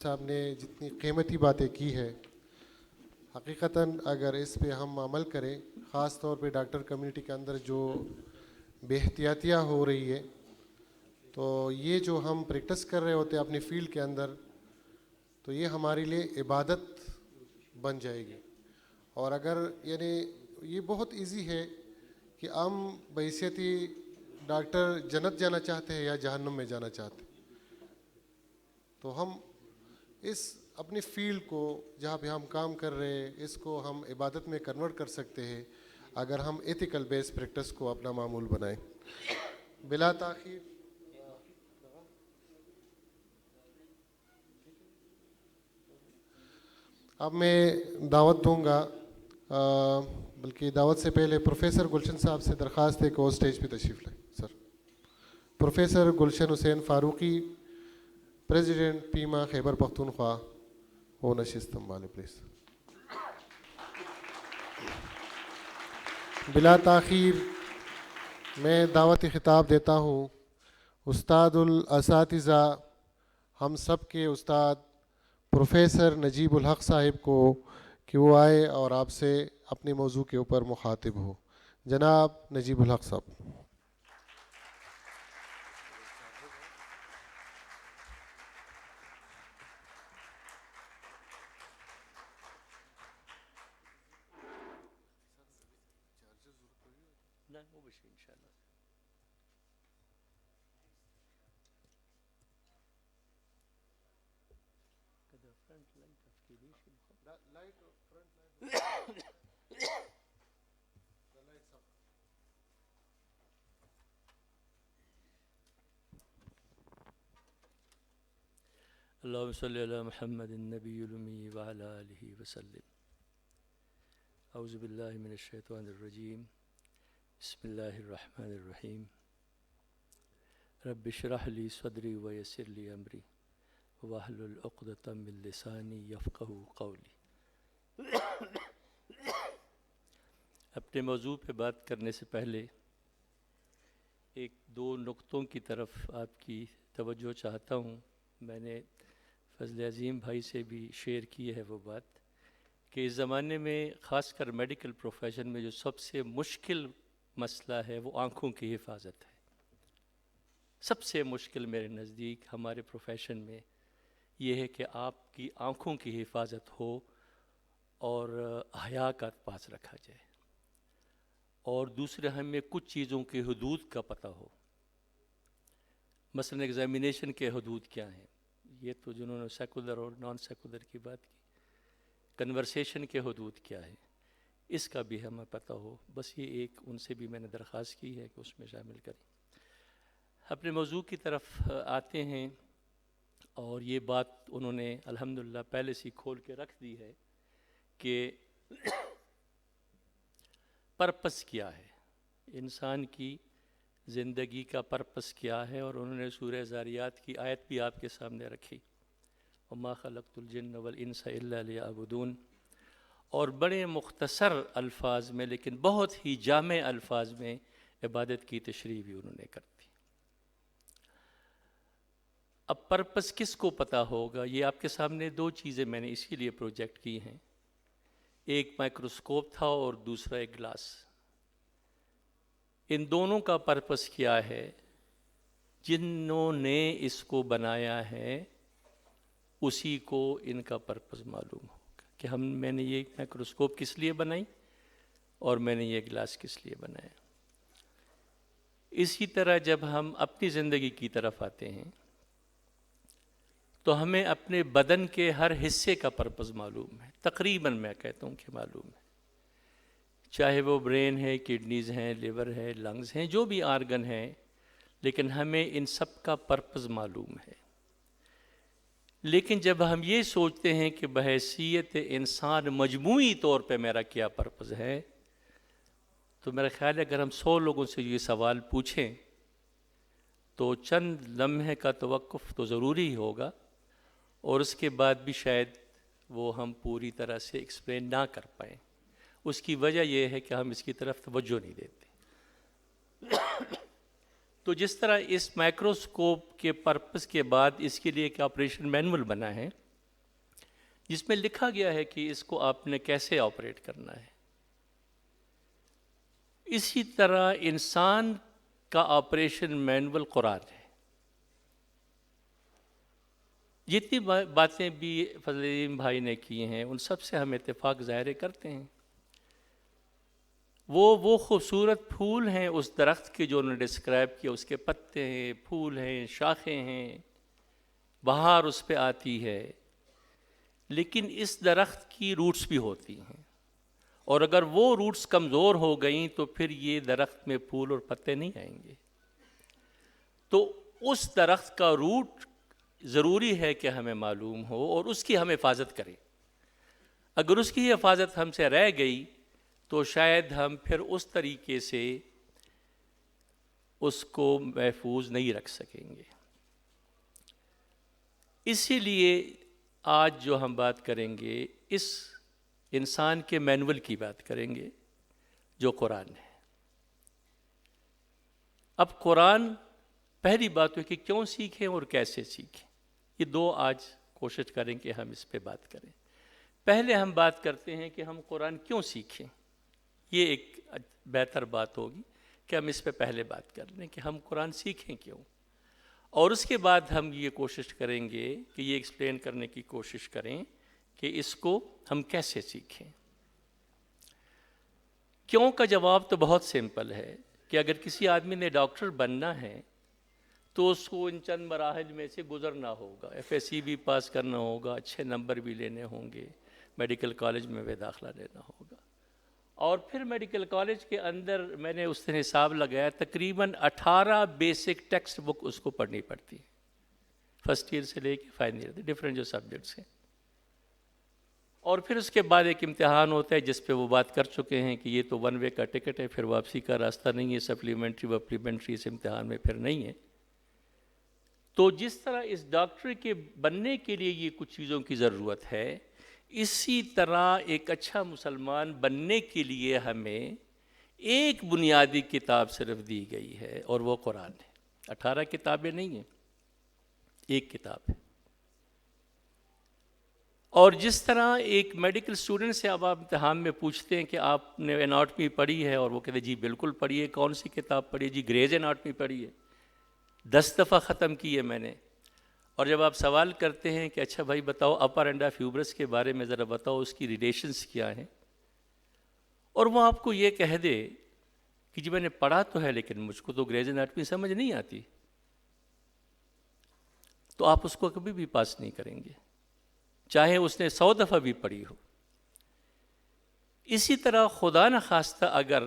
صاحب نے جتنی قیمتی باتیں کی ہے، حقیقتاً اگر اس پہ ہم عمل کریں، خاص طور پہ ڈاکٹر کمیونٹی کے اندر جو بے احتیاطیاں ہو رہی ہے، تو یہ جو ہم پریکٹس کر رہے ہوتے ہیں اپنی فیلڈ کے اندر، تو یہ ہمارے لیے عبادت بن جائے گی. اور اگر یعنی یہ بہت ایزی ہے کہ ہم بحیثیتی ڈاکٹر جنت جانا چاہتے ہیں یا جہنم میں جانا چاہتے ہیں، تو ہم اس اپنی فیلڈ کو جہاں پہ ہم کام کر رہے ہیں اس کو ہم عبادت میں کنورٹ کر سکتے ہیں اگر ہم ایتھیکل بیس پریکٹس کو اپنا معمول بنائیں. بلا تاخیر اب میں دعوت دوں گا، بلکہ دعوت سے پہلے پروفیسر گلشن صاحب سے درخواست ہے کہ وہ اسٹیج پہ تشریف لائیں. سر پروفیسر گلشن حسین فاروقی، پریزیڈنٹ پیما خیبر پختونخوا، وہ نشستم والے پلیز. بلا تاخیر میں دعوت خطاب دیتا ہوں استاد الاساتذہ، ہم سب کے استاد پروفیسر نجیب الحق صاحب کو کہ وہ آئے اور آپ سے اپنے موضوع کے اوپر مخاطب ہو. جناب نجیب الحق صاحب. اللہم صلی علی محمد النبی الامی وعلی آلہ وسلم. اعوذ باللہ من الشیطان الرجیم. بسم اللہ الرحمن الرحیم. رب اشرح لی صدری ویسر لی امری واحلل عقدۃ من لسانی یفقہوا قولی. اپنے موضوع پہ بات کرنے سے پہلے ایک دو نقطوں کی طرف آپ کی توجہ چاہتا ہوں. میں نے فضل عظیم بھائی سے بھی شیئر کی ہے وہ بات کہ اس زمانے میں خاص کر میڈیکل پروفیشن میں جو سب سے مشکل مسئلہ ہے وہ آنکھوں کی حفاظت ہے. سب سے مشکل میرے نزدیک ہمارے پروفیشن میں یہ ہے کہ آپ کی آنکھوں کی حفاظت ہو اور حیا کا پاس رکھا جائے، اور دوسرے ہمیں کچھ چیزوں کے حدود کا پتہ ہو. مثلا ایگزامینیشن کے حدود کیا ہیں، یہ تو جنہوں نے سیکولر اور نان سیکولر کی بات کی. کنورسیشن کے حدود کیا ہے اس کا بھی ہمیں پتہ ہو. بس یہ ایک ان سے بھی میں نے درخواست کی ہے کہ اس میں شامل کریں. اپنے موضوع کی طرف آتے ہیں، اور یہ بات انہوں نے الحمدللہ پہلے سے کھول کے رکھ دی ہے کہ پرپس کیا ہے، انسان کی زندگی کا پرپس کیا ہے. اور انہوں نے سورہ ذاریات کی آیت بھی آپ کے سامنے رکھی، وَمَا خَلَقْتُ الْجِنَّ وَالْإِنسَ إِلَّا لِيَعْبُدُونَ. اور بڑے مختصر الفاظ میں لیکن بہت ہی جامع الفاظ میں عبادت کی تشریح بھی انہوں نے کر دی. اب پرپس کس کو پتہ ہوگا؟ یہ آپ کے سامنے دو چیزیں میں نے اسی لیے پروجیکٹ کی ہیں. ایک مائکروسکوپ تھا اور دوسرا ایک گلاس. ان دونوں کا پرپس کیا ہے؟ جنہوں نے اس کو بنایا ہے اسی کو ان کا پرپس معلوم ہوگا کہ میں نے یہ مائکروسکوپ کس لیے بنائی اور میں نے یہ گلاس کس لیے بنایا. اسی طرح جب ہم اپنی زندگی کی طرف آتے ہیں تو ہمیں اپنے بدن کے ہر حصے کا پرپس معلوم ہے. تقریباً میں کہتا ہوں کہ معلوم ہے، چاہے وہ برین ہے، کڈنیز ہیں، لیور ہے، لنگز ہیں، جو بھی آرگن ہیں، لیکن ہمیں ان سب کا پرپس معلوم ہے. لیکن جب ہم یہ سوچتے ہیں کہ بحیثیت انسان مجموعی طور پہ میرا کیا پرپس ہے، تو میرا خیال ہے اگر ہم 100 لوگوں سے یہ سوال پوچھیں تو چند لمحے کا توقف تو ضروری ہوگا، اور اس کے بعد بھی شاید وہ ہم پوری طرح سے ایکسپلین نہ کر پائیں. اس کی وجہ یہ ہے کہ ہم اس کی طرف توجہ نہیں دیتے. تو جس طرح اس مائکروسکوپ کے پرپس کے بعد اس کے لیے ایک آپریشن مینول بنا ہے، جس میں لکھا گیا ہے کہ اس کو آپ نے کیسے آپریٹ کرنا ہے۔ اسی طرح انسان کا آپریشن مینول قرآن ہے۔ جتنی باتیں بھی فضل عظیم بھائی نے کی ہیں ان سب سے ہم اتفاق ظاہر کرتے ہیں۔ وہ خوبصورت پھول ہیں اس درخت کے جو انہوں نے ڈسکرائب کیا، اس کے پتے ہیں، پھول ہیں، شاخیں ہیں، بہار اس پہ آتی ہے، لیکن اس درخت کی روٹس بھی ہوتی ہیں، اور اگر وہ روٹس کمزور ہو گئیں تو پھر یہ درخت میں پھول اور پتے نہیں آئیں گے۔ تو اس درخت کا روٹ ضروری ہے کہ ہمیں معلوم ہو اور اس کی ہم حفاظت کریں۔ اگر اس کی حفاظت ہم سے رہ گئی تو شاید ہم پھر اس طریقے سے اس کو محفوظ نہیں رکھ سکیں گے۔ اسی لیے آج جو ہم بات کریں گے اس انسان کے مینول کی بات کریں گے جو قرآن ہے۔ اب قرآن پہلی بات ہے کہ کیوں سیکھیں اور کیسے سیکھیں، یہ دو آج کوشش کریں کہ ہم اس پہ بات کریں۔ پہلے ہم بات کرتے ہیں کہ ہم قرآن کیوں سیکھیں، یہ ایک بہتر بات ہوگی کہ ہم اس پہ پہلے بات کر لیں کہ ہم قرآن سیکھیں کیوں، اور اس کے بعد ہم یہ کوشش کریں گے کہ یہ ایکسپلین کرنے کی کوشش کریں کہ اس کو ہم کیسے سیکھیں۔ کیوں کا جواب تو بہت سمپل ہے کہ اگر کسی آدمی نے ڈاکٹر بننا ہے تو اس کو ان چند مراحل میں سے گزرنا ہوگا، FSC بھی پاس کرنا ہوگا، اچھے نمبر بھی لینے ہوں گے، میڈیکل کالج میں بھی داخلہ لینا ہوگا، اور پھر میڈیکل کالج کے اندر میں نے اس نے حساب لگایا تقریباً 18 بیسک ٹیکسٹ بک اس کو پڑھنی پڑتی ہے، فرسٹ ایئر سے لے کے فائنل ایئر، ڈفرینٹ جو سبجیکٹس ہیں، اور پھر اس کے بعد ایک امتحان ہوتا ہے جس پہ وہ بات کر چکے ہیں کہ یہ تو ون وے کا ٹکٹ ہے، پھر واپسی کا راستہ نہیں ہے، سپلیمنٹری اس امتحان میں پھر نہیں ہے۔ تو جس طرح اس ڈاکٹر کے بننے کے لیے یہ کچھ چیزوں کی ضرورت ہے، اسی طرح ایک اچھا مسلمان بننے کے لیے ہمیں ایک بنیادی کتاب صرف دی گئی ہے اور وہ قرآن ہے۔ 18 کتابیں نہیں ہیں، ایک کتاب ہے۔ اور جس طرح ایک میڈیکل اسٹوڈنٹ سے اب آپ امتحان میں پوچھتے ہیں کہ آپ نے اناٹمی پڑھی ہے، اور وہ کہتے ہیں جی بالکل پڑھی ہے، کون سی کتاب پڑھی ہے؟ جی گریز اناٹمی پڑھی ہے، 10 دفعہ ختم کی ہے میں نے۔ اور جب آپ سوال کرتے ہیں کہ اچھا بھائی بتاؤ اپر اینڈ آف ہیوبرس کے بارے میں ذرا بتاؤ، اس کی ریلیشنز کیا ہیں، اور وہ آپ کو یہ کہہ دے کہ جی میں نے پڑھا تو ہے لیکن مجھ کو تو گریز اناٹمی سمجھ نہیں آتی، تو آپ اس کو کبھی بھی پاس نہیں کریں گے، چاہے اس نے 100 دفعہ بھی پڑھی ہو۔ اسی طرح خدا نخواستہ اگر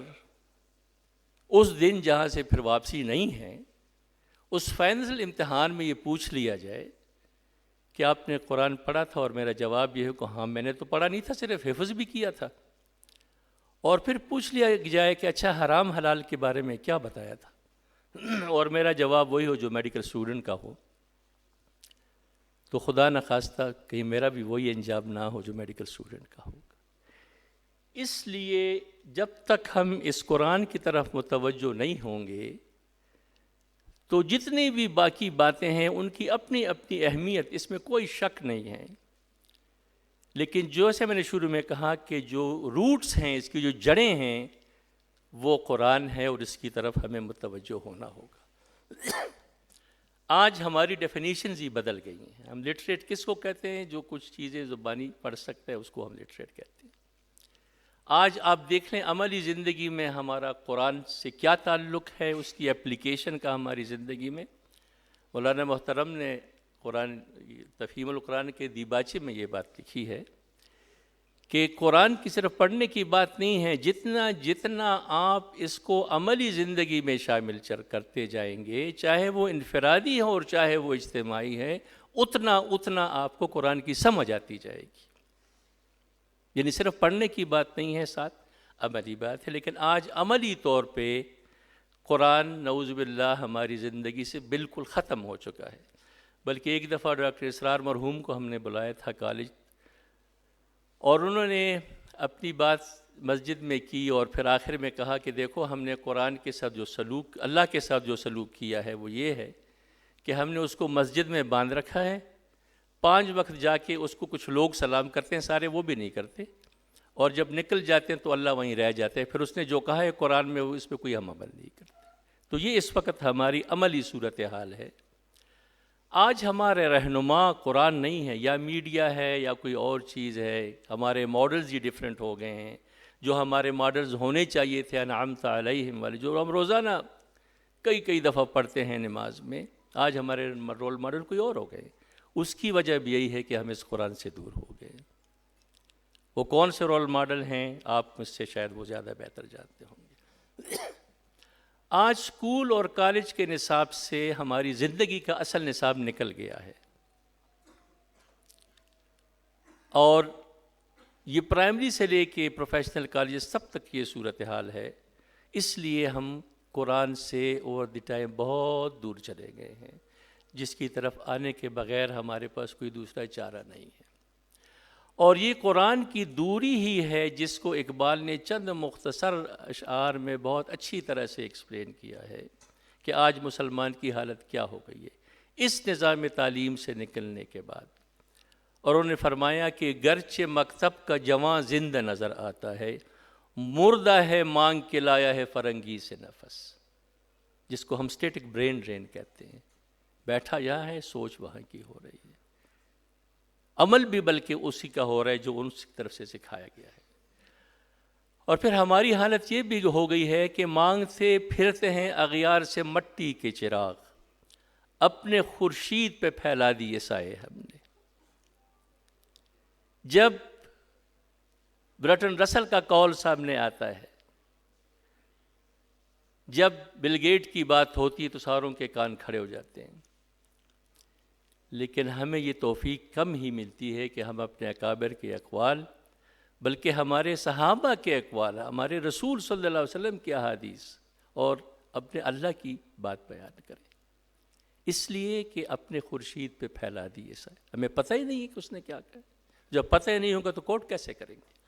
اس دن جہاں سے پھر واپسی نہیں ہے، اس فائنل امتحان میں یہ پوچھ لیا جائے کہ آپ نے قرآن پڑھا تھا، اور میرا جواب یہ ہے کہ ہاں میں نے تو پڑھا نہیں تھا، صرف حفظ بھی کیا تھا، اور پھر پوچھ لیا جائے کہ اچھا حرام حلال کے بارے میں کیا بتایا تھا، اور میرا جواب وہی ہو جو میڈیکل اسٹوڈنٹ کا ہو، تو خدا نخواستہ کہیں میرا بھی وہی انجام نہ ہو جو میڈیکل اسٹوڈنٹ کا ہوگا۔ اس لیے جب تک ہم اس قرآن کی طرف متوجہ نہیں ہوں گے تو جتنی بھی باقی باتیں ہیں ان کی اپنی اپنی اہمیت، اس میں کوئی شک نہیں ہے، لیکن جیسے میں نے شروع میں کہا کہ جو روٹس ہیں، اس کی جو جڑیں ہیں، وہ قرآن ہے، اور اس کی طرف ہمیں متوجہ ہونا ہوگا۔ آج ہماری ڈیفینیشنز ہی بدل گئی ہیں۔ ہم لٹریٹ کس کو کہتے ہیں؟ جو کچھ چیزیں زبانی پڑھ سکتا ہے اس کو ہم لٹریٹ کہتے ہیں۔ آج آپ دیکھ لیں عملی زندگی میں ہمارا قرآن سے کیا تعلق ہے، اس کی اپلیکیشن کا ہماری زندگی میں۔ مولانا محترم نے قرآن تفہیم القرآن کے دیباچے میں یہ بات لکھی ہے کہ قرآن کی صرف پڑھنے کی بات نہیں ہے، جتنا آپ اس کو عملی زندگی میں شامل کرتے جائیں گے، چاہے وہ انفرادی ہو اور چاہے وہ اجتماعی ہے، اتنا آپ کو قرآن کی سمجھ آتی جائے گی۔ یعنی صرف پڑھنے کی بات نہیں ہے، ساتھ عملی بات ہے، لیکن آج عملی طور پہ قرآن نعوذ باللہ ہماری زندگی سے بالکل ختم ہو چکا ہے۔ بلکہ ایک دفعہ ڈاکٹر اسرار مرحوم کو ہم نے بلایا تھا کالج، اور انہوں نے اپنی بات مسجد میں کی، اور پھر آخر میں کہا کہ دیکھو ہم نے قرآن کے ساتھ جو سلوک، اللہ کے ساتھ جو سلوک کیا ہے وہ یہ ہے کہ ہم نے اس کو مسجد میں باندھ رکھا ہے، 5 وقت جا کے اس کو کچھ لوگ سلام کرتے ہیں، سارے وہ بھی نہیں کرتے، اور جب نکل جاتے ہیں تو اللہ وہیں رہ جاتے ہیں، پھر اس نے جو کہا ہے قرآن میں وہ اس پہ کوئی ہم عمل نہیں کرتے۔ تو یہ اس وقت ہماری عملی صورتحال ہے۔ آج ہمارے رہنما قرآن نہیں ہے، یا میڈیا ہے یا کوئی اور چیز ہے، ہمارے ماڈلز ہی ڈیفرنٹ ہو گئے ہیں۔ جو ہمارے ماڈلز ہونے چاہیے تھے انعمت علیہم والے، جو ہم روزانہ کئی دفعہ پڑھتے ہیں نماز میں، آج ہمارے رول ماڈل کوئی اور ہو گئے۔ اس کی وجہ بھی یہی ہے کہ ہم اس قرآن سے دور ہو گئے۔ وہ کون سے رول ماڈل ہیں آپ مجھ سے شاید وہ زیادہ بہتر جانتے ہوں گے۔ آج اسکول اور کالج کے نصاب سے ہماری زندگی کا اصل نصاب نکل گیا ہے، اور یہ پرائمری سے لے کے پروفیشنل کالجز سب تک یہ صورتحال ہے۔ اس لیے ہم قرآن سے اوور دی ٹائم بہت دور چلے گئے ہیں، جس کی طرف آنے کے بغیر ہمارے پاس کوئی دوسرا چارہ نہیں ہے۔ اور یہ قرآن کی دوری ہی ہے جس کو اقبال نے چند مختصر اشعار میں بہت اچھی طرح سے ایکسپلین کیا ہے کہ آج مسلمان کی حالت کیا ہو گئی ہے اس نظام تعلیم سے نکلنے کے بعد۔ اور انہوں نے فرمایا کہ گرچہ مکتب کا جواں زندہ نظر آتا ہے، مردہ ہے مانگ کے لایا ہے فرنگی سے نفس، جس کو ہم اسٹیٹک برین ڈرین کہتے ہیں۔ بیٹھا یہاں ہے، سوچ وہاں کی ہو رہی ہے، عمل بھی بلکہ اسی کا ہو رہا ہے جو ان کی طرف سے سکھایا گیا ہے۔ اور پھر ہماری حالت یہ بھی ہو گئی ہے کہ مانگتے پھرتے ہیں اغیار سے مٹی کے چراغ، اپنے خورشید پہ پھیلا دیے سائے ہم نے۔ جب برٹن رسل کا قول سامنے آتا ہے، جب بل گیٹ کی بات ہوتی ہے تو ساروں کے کان کھڑے ہو جاتے ہیں، لیکن ہمیں یہ توفیق کم ہی ملتی ہے کہ ہم اپنے اکابر کے اقوال، بلکہ ہمارے صحابہ کے اقوال، ہمارے رسول صلی اللہ علیہ وسلم کی احادیث اور اپنے اللہ کی بات بیان کریں، اس لیے کہ اپنے خورشید پہ پھیلا دیے سائے۔ ہمیں پتہ ہی نہیں ہے کہ اس نے کیا کہا، جب پتہ ہی نہیں ہوگا تو کوٹ کیسے کریں گے؟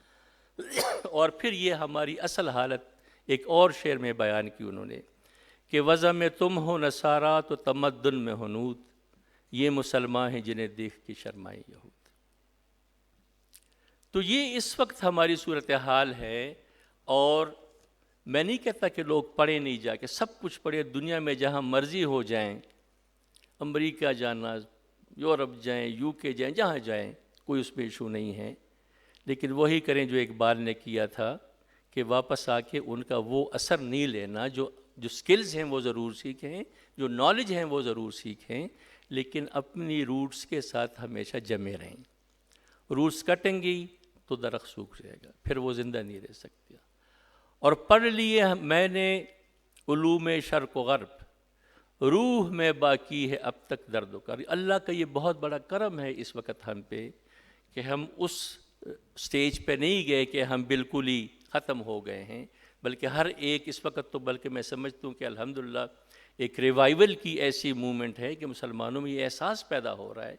اور پھر یہ ہماری اصل حالت ایک اور شعر میں بیان کی انہوں نے کہ وضع میں تم ہو نصارا تو تمدن میں ہنود، یہ مسلمان ہیں جنہیں دیکھ کے شرمائے یہود۔ تو یہ اس وقت ہماری صورتحال ہے، اور میں نہیں کہتا کہ لوگ پڑھیں نہیں جا کے، سب کچھ پڑھے، دنیا میں جہاں مرضی ہو جائیں، امریکہ جانا، یورپ جائیں، یو کے جائیں، جہاں جائیں، کوئی اس میں ایشو نہیں ہے، لیکن وہی کریں جو اقبال نے کیا تھا کہ واپس آ کے ان کا وہ اثر نہیں لینا، جو سکلز ہیں وہ ضرور سیکھیں، جو نالج ہیں وہ ضرور سیکھیں، لیکن اپنی روٹس کے ساتھ ہمیشہ جمے رہیں۔ روٹس کٹیں گی تو درخت سوکھ جائے گا، پھر وہ زندہ نہیں رہ سکتی۔ اور پڑھ لیے میں نے علوم شرق و غرب، روح میں باقی ہے اب تک درد و کرب۔ اللہ کا یہ بہت بڑا کرم ہے اس وقت ہم پہ کہ ہم اس سٹیج پہ نہیں گئے کہ ہم بالکل ہی ختم ہو گئے ہیں، بلکہ ہر ایک اس وقت تو بلکہ میں سمجھتا ہوں کہ الحمدللہ ایک ریوائول کی ایسی موومنٹ ہے کہ مسلمانوں میں یہ احساس پیدا ہو رہا ہے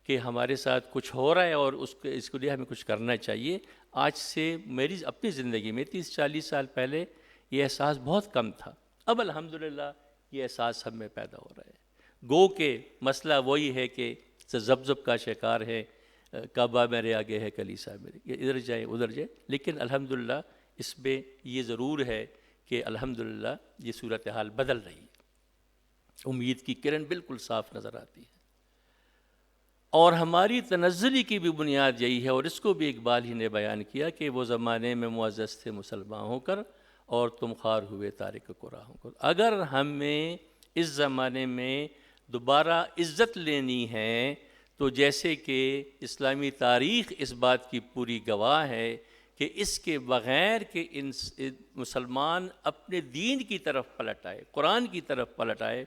کہ ہمارے ساتھ کچھ ہو رہا ہے اور اس کے لیے ہمیں کچھ کرنا چاہیے۔ آج سے میری اپنی زندگی میں 30-40 سال پہلے یہ احساس بہت کم تھا، اب الحمدللہ یہ احساس ہم میں پیدا ہو رہا ہے۔ گو کہ مسئلہ وہی ہے کہ زبزب کا شکار ہے، کعبہ میرے آگے ہے کلیسا میرے، ادھر جائیں ادھر جائیں، لیکن الحمدللہ اس میں یہ ضرور ہے کہ الحمدللہ یہ صورتحال بدل رہی ہے، امید کی کرن بالکل صاف نظر آتی ہے۔ اور ہماری تنزلی کی بھی بنیاد یہی ہے، اور اس کو بھی اقبال ہی نے بیان کیا کہ وہ زمانے میں معزز تھے مسلمان ہو کر، اور تم خوار ہوئے تارک قرآن ہو کر۔ اگر ہمیں اس زمانے میں دوبارہ عزت لینی ہے تو جیسے کہ اسلامی تاریخ اس بات کی پوری گواہ ہے کہ اس کے بغیر کہ مسلمان اپنے دین کی طرف پلٹ آئے، قرآن کی طرف پلٹ آئے،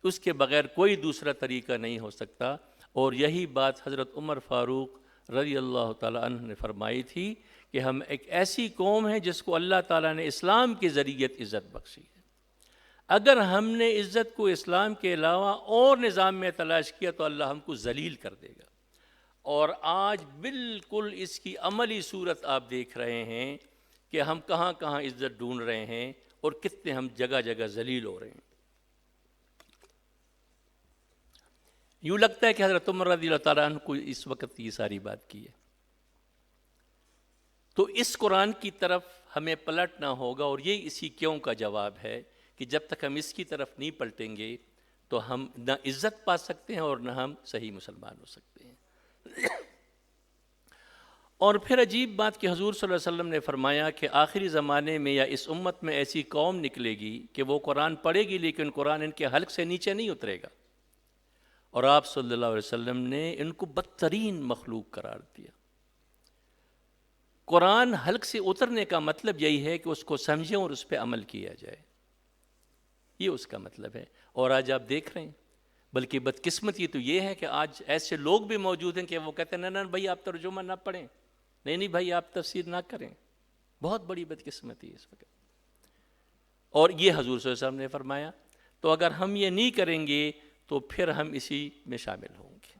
اس کے بغیر کوئی دوسرا طریقہ نہیں ہو سکتا۔ اور یہی بات حضرت عمر فاروق رضی اللہ تعالیٰ عنہ نے فرمائی تھی کہ ہم ایک ایسی قوم ہیں جس کو اللہ تعالیٰ نے اسلام کے ذریعے عزت بخشی ہے۔ اگر ہم نے عزت کو اسلام کے علاوہ اور نظام میں تلاش کیا تو اللہ ہم کو ذلیل کر دے گا۔ اور آج بالکل اس کی عملی صورت آپ دیکھ رہے ہیں کہ ہم کہاں کہاں عزت ڈھونڈ رہے ہیں اور کتنے ہم جگہ جگہ ذلیل ہو رہے ہیں۔ یوں لگتا ہے کہ حضرت عمر رضی اللہ تعالیٰ عنہ کو اس وقت یہ ساری بات کی ہے. تو اس قرآن کی طرف ہمیں پلٹنا ہوگا، اور یہ اسی کیوں کا جواب ہے کہ جب تک ہم اس کی طرف نہیں پلٹیں گے تو ہم نہ عزت پا سکتے ہیں اور نہ ہم صحیح مسلمان ہو سکتے ہیں. اور پھر عجیب بات کہ حضور صلی اللہ علیہ وسلم نے فرمایا کہ آخری زمانے میں یا اس امت میں ایسی قوم نکلے گی کہ وہ قرآن پڑھے گی لیکن قرآن ان کے حلق سے نیچے نہیں اترے گا، اور آپ صلی اللہ علیہ وسلم نے ان کو بدترین مخلوق قرار دیا. قرآن حلق سے اترنے کا مطلب یہی ہے کہ اس کو سمجھیں اور اس پہ عمل کیا جائے، یہ اس کا مطلب ہے. اور آج آپ دیکھ رہے ہیں، بلکہ بدقسمتی تو یہ ہے کہ آج ایسے لوگ بھی موجود ہیں کہ وہ کہتے ہیں نہ بھائی آپ ترجمہ نہ پڑھیں، نہیں بھائی آپ تفسیر نہ کریں. بہت بڑی بدقسمتی ہے اس وقت. اور یہ حضور صلی اللہ علیہ وسلم نے فرمایا. تو اگر ہم یہ نہیں کریں گے تو پھر ہم اسی میں شامل ہوں گے.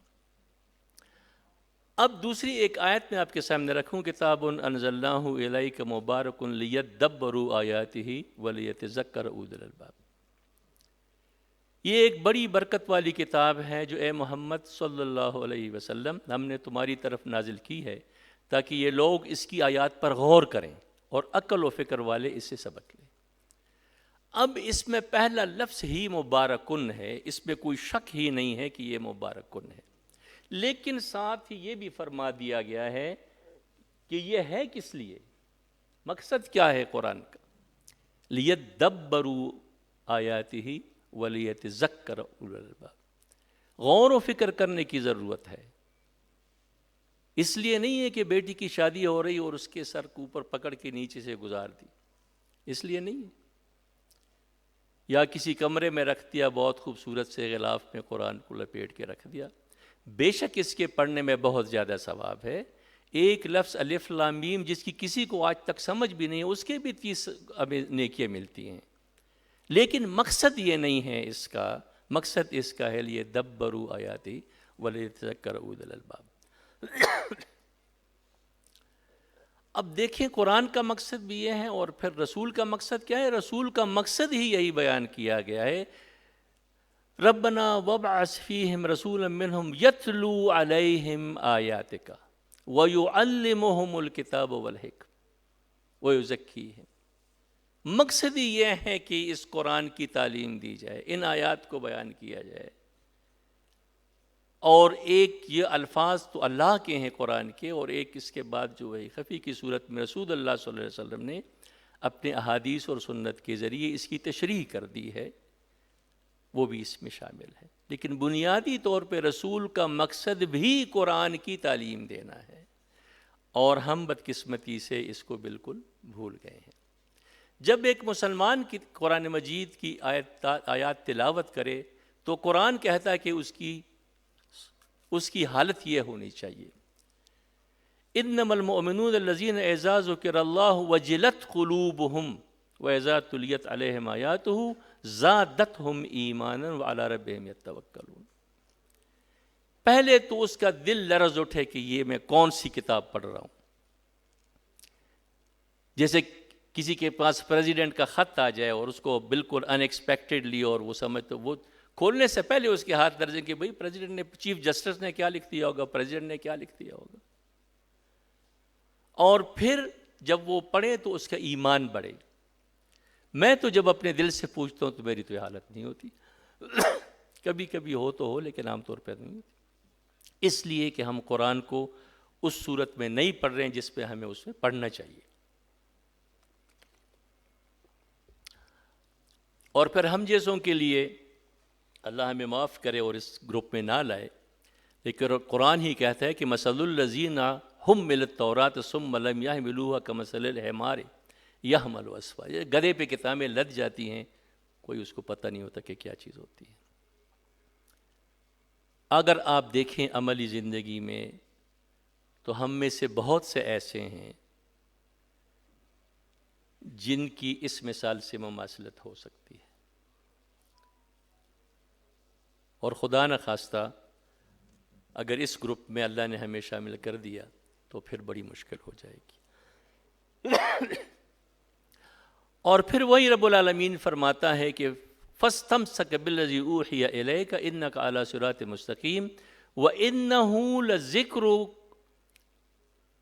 اب دوسری ایک آیت میں آپ کے سامنے رکھوں، کتاب انزلناہ الیک مبارک لیدبروا آیاتہ ولیتذکر اولو الالباب. یہ ایک بڑی برکت والی کتاب ہے جو اے محمد صلی اللہ علیہ وسلم ہم نے تمہاری طرف نازل کی ہے تاکہ یہ لوگ اس کی آیات پر غور کریں اور عقل و فکر والے اس سے سبق لیں. اب اس میں پہلا لفظ ہی مبارکن ہے، اس میں کوئی شک ہی نہیں ہے کہ یہ مبارکن ہے، لیکن ساتھ ہی یہ بھی فرما دیا گیا ہے کہ یہ ہے کس لیے، مقصد کیا ہے قرآن کا. لیدبروا آیاتہ ولیتذکر اولو الالباب. غور و فکر کرنے کی ضرورت ہے. اس لیے نہیں ہے کہ بیٹی کی شادی ہو رہی اور اس کے سر کو اوپر پکڑ کے نیچے سے گزار دی، اس لیے نہیں ہے. یا کسی کمرے میں رکھ دیا، بہت خوبصورت سے غلاف میں قرآن کو لپیٹ کے رکھ دیا. بیشک اس کے پڑھنے میں بہت زیادہ ثواب ہے. ایک لفظ الف لام میم جس کی کسی کو آج تک سمجھ بھی نہیں ہے، اس کے بھی 30 نیکیاں ملتی ہیں. لیکن مقصد یہ نہیں ہے اس کا، مقصد اس کا ہے لیدبروا آیاتہ ولیتذکر اولو الالباب. اب دیکھیں قرآن کا مقصد بھی یہ ہے، اور پھر رسول کا مقصد کیا ہے. رسول کا مقصد ہی یہی بیان کیا گیا ہے، ربنا وابعث فیہم رسولا منہم یتلو علیہم آیاتک ویعلمہم الکتاب والحکمہ ویزکیہم. مقصد ہی یہ ہے کہ اس قرآن کی تعلیم دی جائے، ان آیات کو بیان کیا جائے. اور ایک یہ الفاظ تو اللہ کے ہیں قرآن کے، اور ایک اس کے بعد جو ہے خفی کی صورت میں رسول اللہ صلی اللہ علیہ وسلم نے اپنے احادیث اور سنت کے ذریعے اس کی تشریح کر دی ہے، وہ بھی اس میں شامل ہے. لیکن بنیادی طور پہ رسول کا مقصد بھی قرآن کی تعلیم دینا ہے، اور ہم بدقسمتی سے اس کو بالکل بھول گئے ہیں. جب ایک مسلمان کی قرآن مجید کی آیات تلاوت کرے تو قرآن کہتا ہے کہ اس کی حالت یہ ہونی چاہیے، انما المؤمنون الذین اذا ذکر اللہ وجلت قلوبہم واذا تلیت علیہم آیاتہ زادتہم ایمانا وعلی ربہم یتوکلون. پہلے تو اس کا دل لرز اٹھے کہ یہ میں کون سی کتاب پڑھ رہا ہوں. جیسے کسی کے پاس پریزیڈنٹ کا خط آ جائے اور اس کو بالکل ان ایکسپیکٹڈلی، اور وہ سمجھتے وہ کھولنے سے پہلے اس کے ہاتھ درجے کہ بھئی پریزیڈنٹ نے، چیف جسٹس نے کیا لکھ دیا ہوگا، پریزیڈنٹ نے کیا لکھ دیا ہوگا. اور پھر جب وہ پڑھے تو اس کا ایمان بڑھے. میں تو جب اپنے دل سے پوچھتا ہوں تو میری تو یہ حالت نہیں ہوتی. کبھی کبھی ہو تو ہو، لیکن عام طور پہ نہیں ہوتی. اس لیے کہ ہم قرآن کو اس صورت میں نہیں پڑھ رہے ہیں جس پہ ہمیں اس میں پڑھنا چاہیے. اور پھر ہم جیسوں کے لیے اللہ ہمیں معاف کرے اور اس گروپ میں نہ لائے، لیکن قرآن ہی کہتا ہے کہ مثل الذین حملوا التوراۃ ثم لم یحملوها کمثل الحمار یحمل اسفارا. گدھے پہ کتابیں لد جاتی ہیں، کوئی اس کو پتہ نہیں ہوتا کہ کیا چیز ہوتی ہے. اگر آپ دیکھیں عملی زندگی میں تو ہم میں سے بہت سے ایسے ہیں جن کی اس مثال سے مماثلت ہو سکتی ہے، اور خدا نہ خواستہ اگر اس گروپ میں اللہ نے ہمیں شامل کر دیا تو پھر بڑی مشکل ہو جائے گی. اور پھر وہی رب العالمین فرماتا ہے کہ فاستمسک بالذی اوحی الیک انک علی صراط مستقیم وانہ لذکر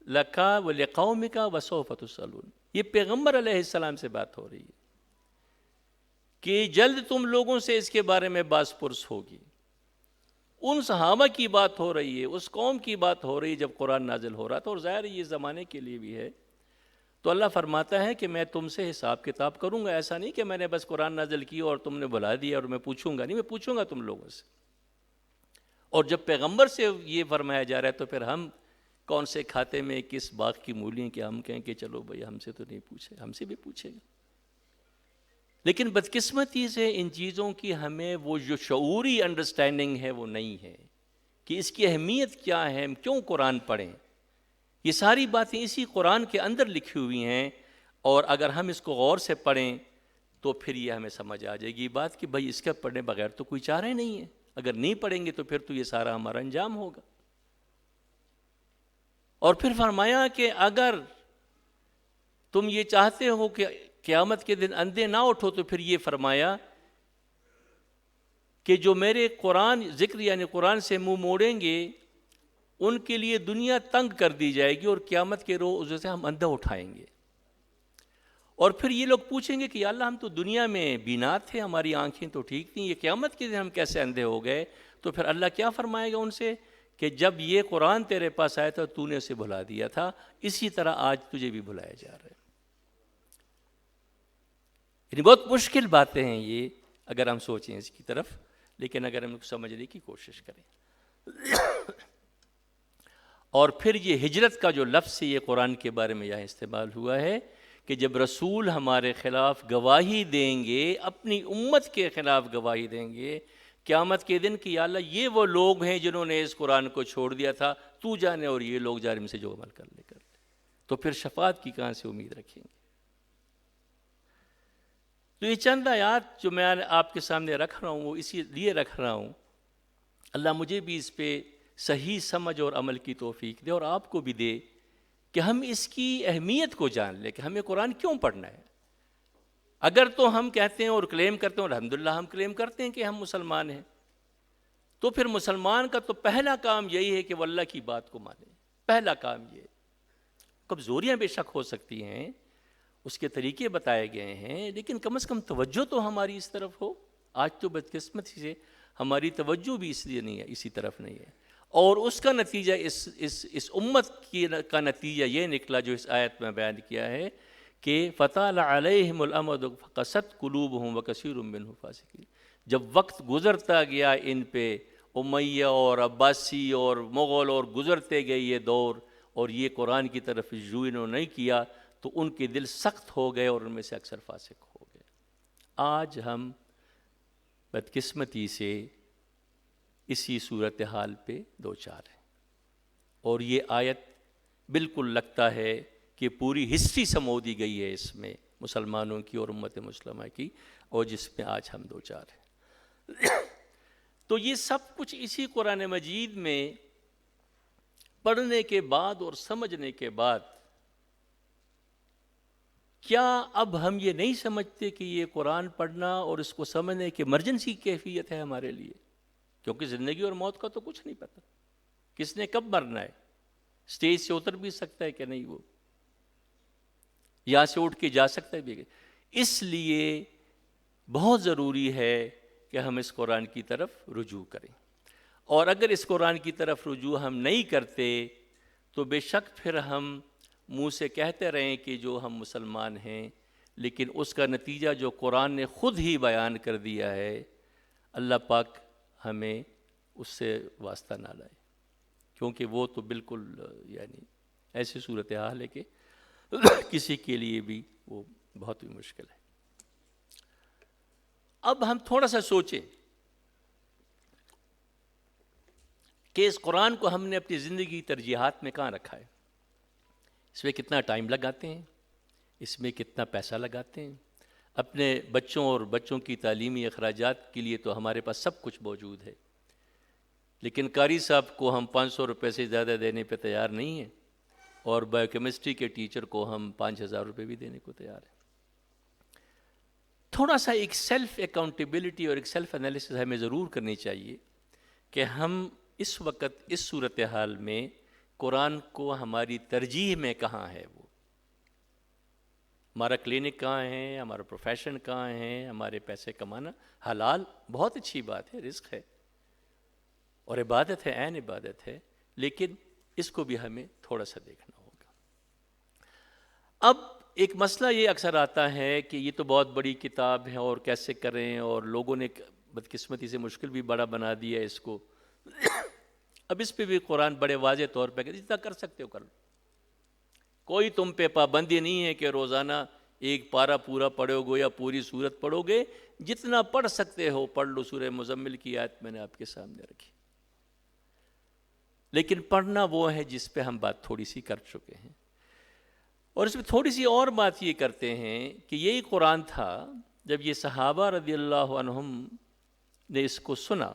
لک ولقومک وسوف تسألون. یہ پیغمبر علیہ السلام سے بات ہو رہی ہے کہ جلد تم لوگوں سے اس کے بارے میں باز پرس ہوگی. ان صحابہ کی بات ہو رہی ہے, اس قوم کی بات ہو رہی ہے جب قرآن نازل ہو رہا تھا, اور ظاہر یہ زمانے کے لیے بھی ہے. تو اللہ فرماتا ہے کہ میں تم سے حساب کتاب کروں گا. ایسا نہیں کہ میں نے بس قرآن نازل کی اور تم نے بلا دیا اور میں پوچھوں گا نہیں, میں پوچھوں گا تم لوگوں سے. اور جب پیغمبر سے یہ فرمایا جا رہا ہے تو پھر ہم کون سے کھاتے میں کس باغ کی مولیاں کہ ہم کہیں کہ چلو بھائی ہم سے تو نہیں پوچھے, ہم سے بھی پوچھے گا. لیکن بدقسمتی سے ان چیزوں کی ہمیں وہ جو شعوری انڈرسٹینڈنگ ہے وہ نہیں ہے کہ اس کی اہمیت کیا ہے, ہم کیوں قرآن پڑھیں. یہ ساری باتیں اسی قرآن کے اندر لکھی ہوئی ہیں, اور اگر ہم اس کو غور سے پڑھیں تو پھر یہ ہمیں سمجھ آ جائے گی بات کہ بھائی اس کا پڑھنے بغیر تو کوئی چارہ ہی نہیں ہے. اگر نہیں پڑھیں گے تو پھر تو یہ سارا ہمارا انجام ہوگا. اور پھر فرمایا کہ اگر تم یہ چاہتے ہو کہ قیامت کے دن اندھے نہ اٹھو تو پھر یہ فرمایا کہ جو میرے قرآن ذکر یعنی قرآن سے منہ موڑیں گے ان کے لیے دنیا تنگ کر دی جائے گی اور قیامت کے روز سے ہم اندھا اٹھائیں گے. اور پھر یہ لوگ پوچھیں گے کہ یا اللہ ہم تو دنیا میں بینا تھے, ہماری آنکھیں تو ٹھیک تھیں, یہ قیامت کے دن ہم کیسے اندھے ہو گئے. تو پھر اللہ کیا فرمائے گا ان سے کہ جب یہ قرآن تیرے پاس آیا تھا تو نے اسے بھلا دیا تھا, اسی طرح آج تجھے بھی بھلایا جا رہا ہے. یعنی بہت مشکل باتیں ہیں یہ اگر ہم سوچیں اس کی طرف, لیکن اگر ہم سمجھنے کی کوشش کریں. اور پھر یہ ہجرت کا جو لفظ ہے یہ قرآن کے بارے میں یہاں استعمال ہوا ہے کہ جب رسول ہمارے خلاف گواہی دیں گے, اپنی امت کے خلاف گواہی دیں گے قیامت کے دن کہ یا اللہ یہ وہ لوگ ہیں جنہوں نے اس قرآن کو چھوڑ دیا تھا, تو جانے اور یہ لوگ جانے سے جو عمل کر لے, تو پھر شفاعت کی کہاں سے امید رکھیں گے. تو یہ چند آیات جو میں آپ کے سامنے رکھ رہا ہوں وہ اسی لیے رکھ رہا ہوں اللہ مجھے بھی اس پہ صحیح سمجھ اور عمل کی توفیق دے, اور آپ کو بھی دے کہ ہم اس کی اہمیت کو جان لیں کہ ہمیں قرآن کیوں پڑھنا ہے. اگر تو ہم کہتے ہیں اور کلیم کرتے ہیں, اور الحمدللہ ہم کلیم کرتے ہیں کہ ہم مسلمان ہیں, تو پھر مسلمان کا تو پہلا کام یہی ہے کہ وہ اللہ کی بات کو مانے. پہلا کام یہ, کمزوریاں بے شک ہو سکتی ہیں, اس کے طریقے بتائے گئے ہیں, لیکن کم از کم توجہ تو ہماری اس طرف ہو. آج تو بدقسمتی سے ہماری توجہ بھی اس لیے نہیں ہے, اسی طرف نہیں ہے, اور اس کا نتیجہ اس امت کا نتیجہ یہ نکلا جو اس آیت میں بیان کیا ہے کہ فَطَالَ عَلَيْهِمُ الْأَمَدُ فَقَسَتْ قُلُوبُهُمْ وَكَثِيرٌ مِّنْهُمْ فَاسِقُونَ. جب وقت گزرتا گیا ان پہ, امیہ اور عباسی اور مغل اور گزرتے گئے یہ دور, اور یہ قرآن کی طرف رجوع انہوں نے نہیں کیا تو ان کے دل سخت ہو گئے اور ان میں سے اکثر فاسق ہو گئے. آج ہم بدقسمتی سے اسی صورتحال پہ دوچار ہیں, اور یہ آیت بالکل لگتا ہے کہ پوری ہسٹری سمو دی گئی ہے اس میں مسلمانوں کی اور امت مسلمہ کی, اور جس میں آج ہم دوچار ہیں. تو یہ سب کچھ اسی قرآن مجید میں پڑھنے کے بعد اور سمجھنے کے بعد کیا اب ہم یہ نہیں سمجھتے کہ یہ قرآن پڑھنا اور اس کو سمجھنے کی ایمرجنسی کیفیت ہے ہمارے لیے, کیونکہ زندگی اور موت کا تو کچھ نہیں پتہ, کس نے کب مرنا ہے, اسٹیج سے اتر بھی سکتا ہے کہ نہیں, وہ یہاں سے اٹھ کے جا سکتا ہے بھی. اس لیے بہت ضروری ہے کہ ہم اس قرآن کی طرف رجوع کریں, اور اگر اس قرآن کی طرف رجوع ہم نہیں کرتے تو بے شک پھر ہم منہ سے کہتے رہیں کہ جو ہم مسلمان ہیں, لیکن اس کا نتیجہ جو قرآن نے خود ہی بیان کر دیا ہے, اللہ پاک ہمیں اس سے واسطہ نہ لائے, کیونکہ وہ تو بالکل یعنی ایسی صورتحال ہے کہ کسی کے لیے بھی وہ بہت ہی مشکل ہے. اب ہم تھوڑا سا سوچیں کہ اس قرآن کو ہم نے اپنی زندگی ترجیحات میں کہاں رکھا ہے, اس میں کتنا ٹائم لگاتے ہیں, اس میں کتنا پیسہ لگاتے ہیں. اپنے بچوں اور بچوں کی تعلیمی اخراجات کے لیے تو ہمارے پاس سب کچھ موجود ہے, لیکن قاری صاحب کو ہم 500 روپے سے زیادہ دینے پہ تیار نہیں ہیں, اور بایو کیمسٹری کے ٹیچر کو ہم 5000 روپے بھی دینے کو تیار ہیں. تھوڑا سا ایک سیلف اکاؤنٹیبلٹی اور ایک سیلف انالیسس ہمیں ضرور کرنی چاہیے کہ ہم اس وقت اس صورتحال میں قرآن کو ہماری ترجیح میں کہاں ہے، وہ ہمارا کلینک کہاں ہے، ہمارا پروفیشن کہاں ہے، ہمارے پیسے کمانا حلال بہت اچھی بات ہے، رزق ہے اور عبادت ہے، عین عبادت ہے، لیکن اس کو بھی ہمیں تھوڑا سا دیکھنا ہوگا۔ اب ایک مسئلہ یہ اکثر آتا ہے کہ یہ تو بہت بڑی کتاب ہے اور کیسے کریں، اور لوگوں نے بدقسمتی سے مشکل بھی بڑا بنا دیا ہے اس کو۔ اب اس پہ بھی قرآن بڑے واضح طور پہ کہ جتنا کر سکتے ہو کر لو، کوئی تم پہ پابندی نہیں ہے کہ روزانہ ایک پارہ پورا پڑھو گے یا پوری سورت پڑھو گے، جتنا پڑھ سکتے ہو پڑھ لو۔ سورہ مزمل کی آیت میں نے آپ کے سامنے رکھی، لیکن پڑھنا وہ ہے جس پہ ہم بات تھوڑی سی کر چکے ہیں، اور اس میں تھوڑی سی اور بات یہ کرتے ہیں کہ یہی قرآن تھا جب یہ صحابہ رضی اللہ عنہم نے اس کو سنا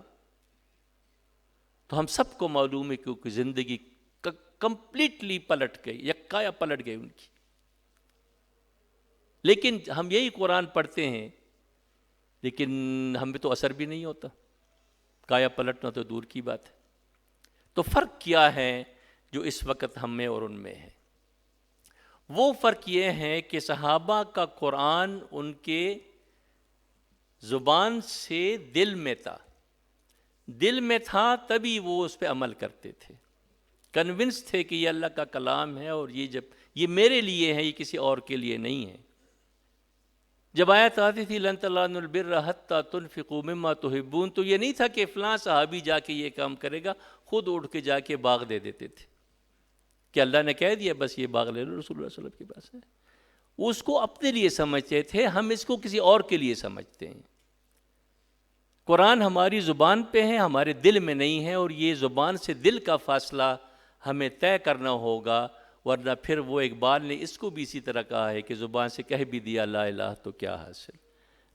تو ہم سب کو معلوم ہے کہ زندگی کمپلیٹلی پلٹ گئی، یکایا پلٹ گئی ان کی۔ لیکن ہم یہی قرآن پڑھتے ہیں لیکن ہمیں تو اثر بھی نہیں ہوتا، کایا پلٹنا تو دور کی بات ہے۔ تو فرق کیا ہے جو اس وقت ہم میں اور ان میں ہے؟ وہ فرق یہ ہے کہ صحابہ کا قرآن ان کے زبان سے دل میں تھا، دل میں تھا تبھی وہ اس پہ عمل کرتے تھے، کنونس تھے کہ یہ اللہ کا کلام ہے اور یہ میرے لیے ہے، یہ کسی اور کے لیے نہیں ہے۔ جب آیت آتی تھی لن تنالوا البر حتی تنفقوا مما تحبون، تو یہ نہیں تھا کہ فلاں صحابی جا کے یہ کام کرے گا، خود اٹھ کے جا کے باغ دے دیتے تھے کہ اللہ نے کہہ دیا بس یہ باغ لے لو، رسول اللہ صلی اللہ علیہ وسلم کے پاس ہے۔ وہ اس کو اپنے لیے سمجھتے تھے، ہم اس کو کسی اور کے لیے سمجھتے ہیں۔ قرآن ہماری زبان پہ ہے، ہمارے دل میں نہیں ہے، اور یہ زبان سے دل کا فاصلہ ہمیں طے کرنا ہوگا، ورنہ پھر وہ اقبال نے اس کو بھی اسی طرح کہا ہے کہ زبان سے کہہ بھی دیا لا الہ تو کیا حاصل،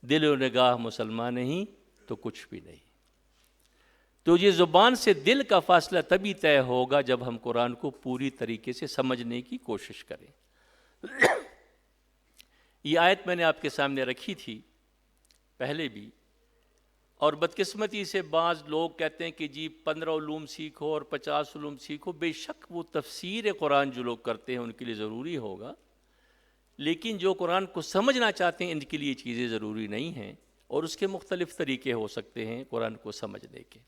دل و نگاہ مسلمان نہیں تو کچھ بھی نہیں۔ تو یہ زبان سے دل کا فاصلہ تبھی طے ہوگا جب ہم قرآن کو پوری طریقے سے سمجھنے کی کوشش کریں۔ یہ آیت میں نے آپ کے سامنے رکھی تھی پہلے بھی، اور بدقسمتی سے بعض لوگ کہتے ہیں کہ جی 15 علوم سیکھو اور 50 علوم سیکھو۔ بے شک وہ تفسیر قرآن جو لوگ کرتے ہیں ان کے لیے ضروری ہوگا، لیکن جو قرآن کو سمجھنا چاہتے ہیں ان کے لیے چیزیں ضروری نہیں ہیں، اور اس کے مختلف طریقے ہو سکتے ہیں قرآن کو سمجھنے کے۔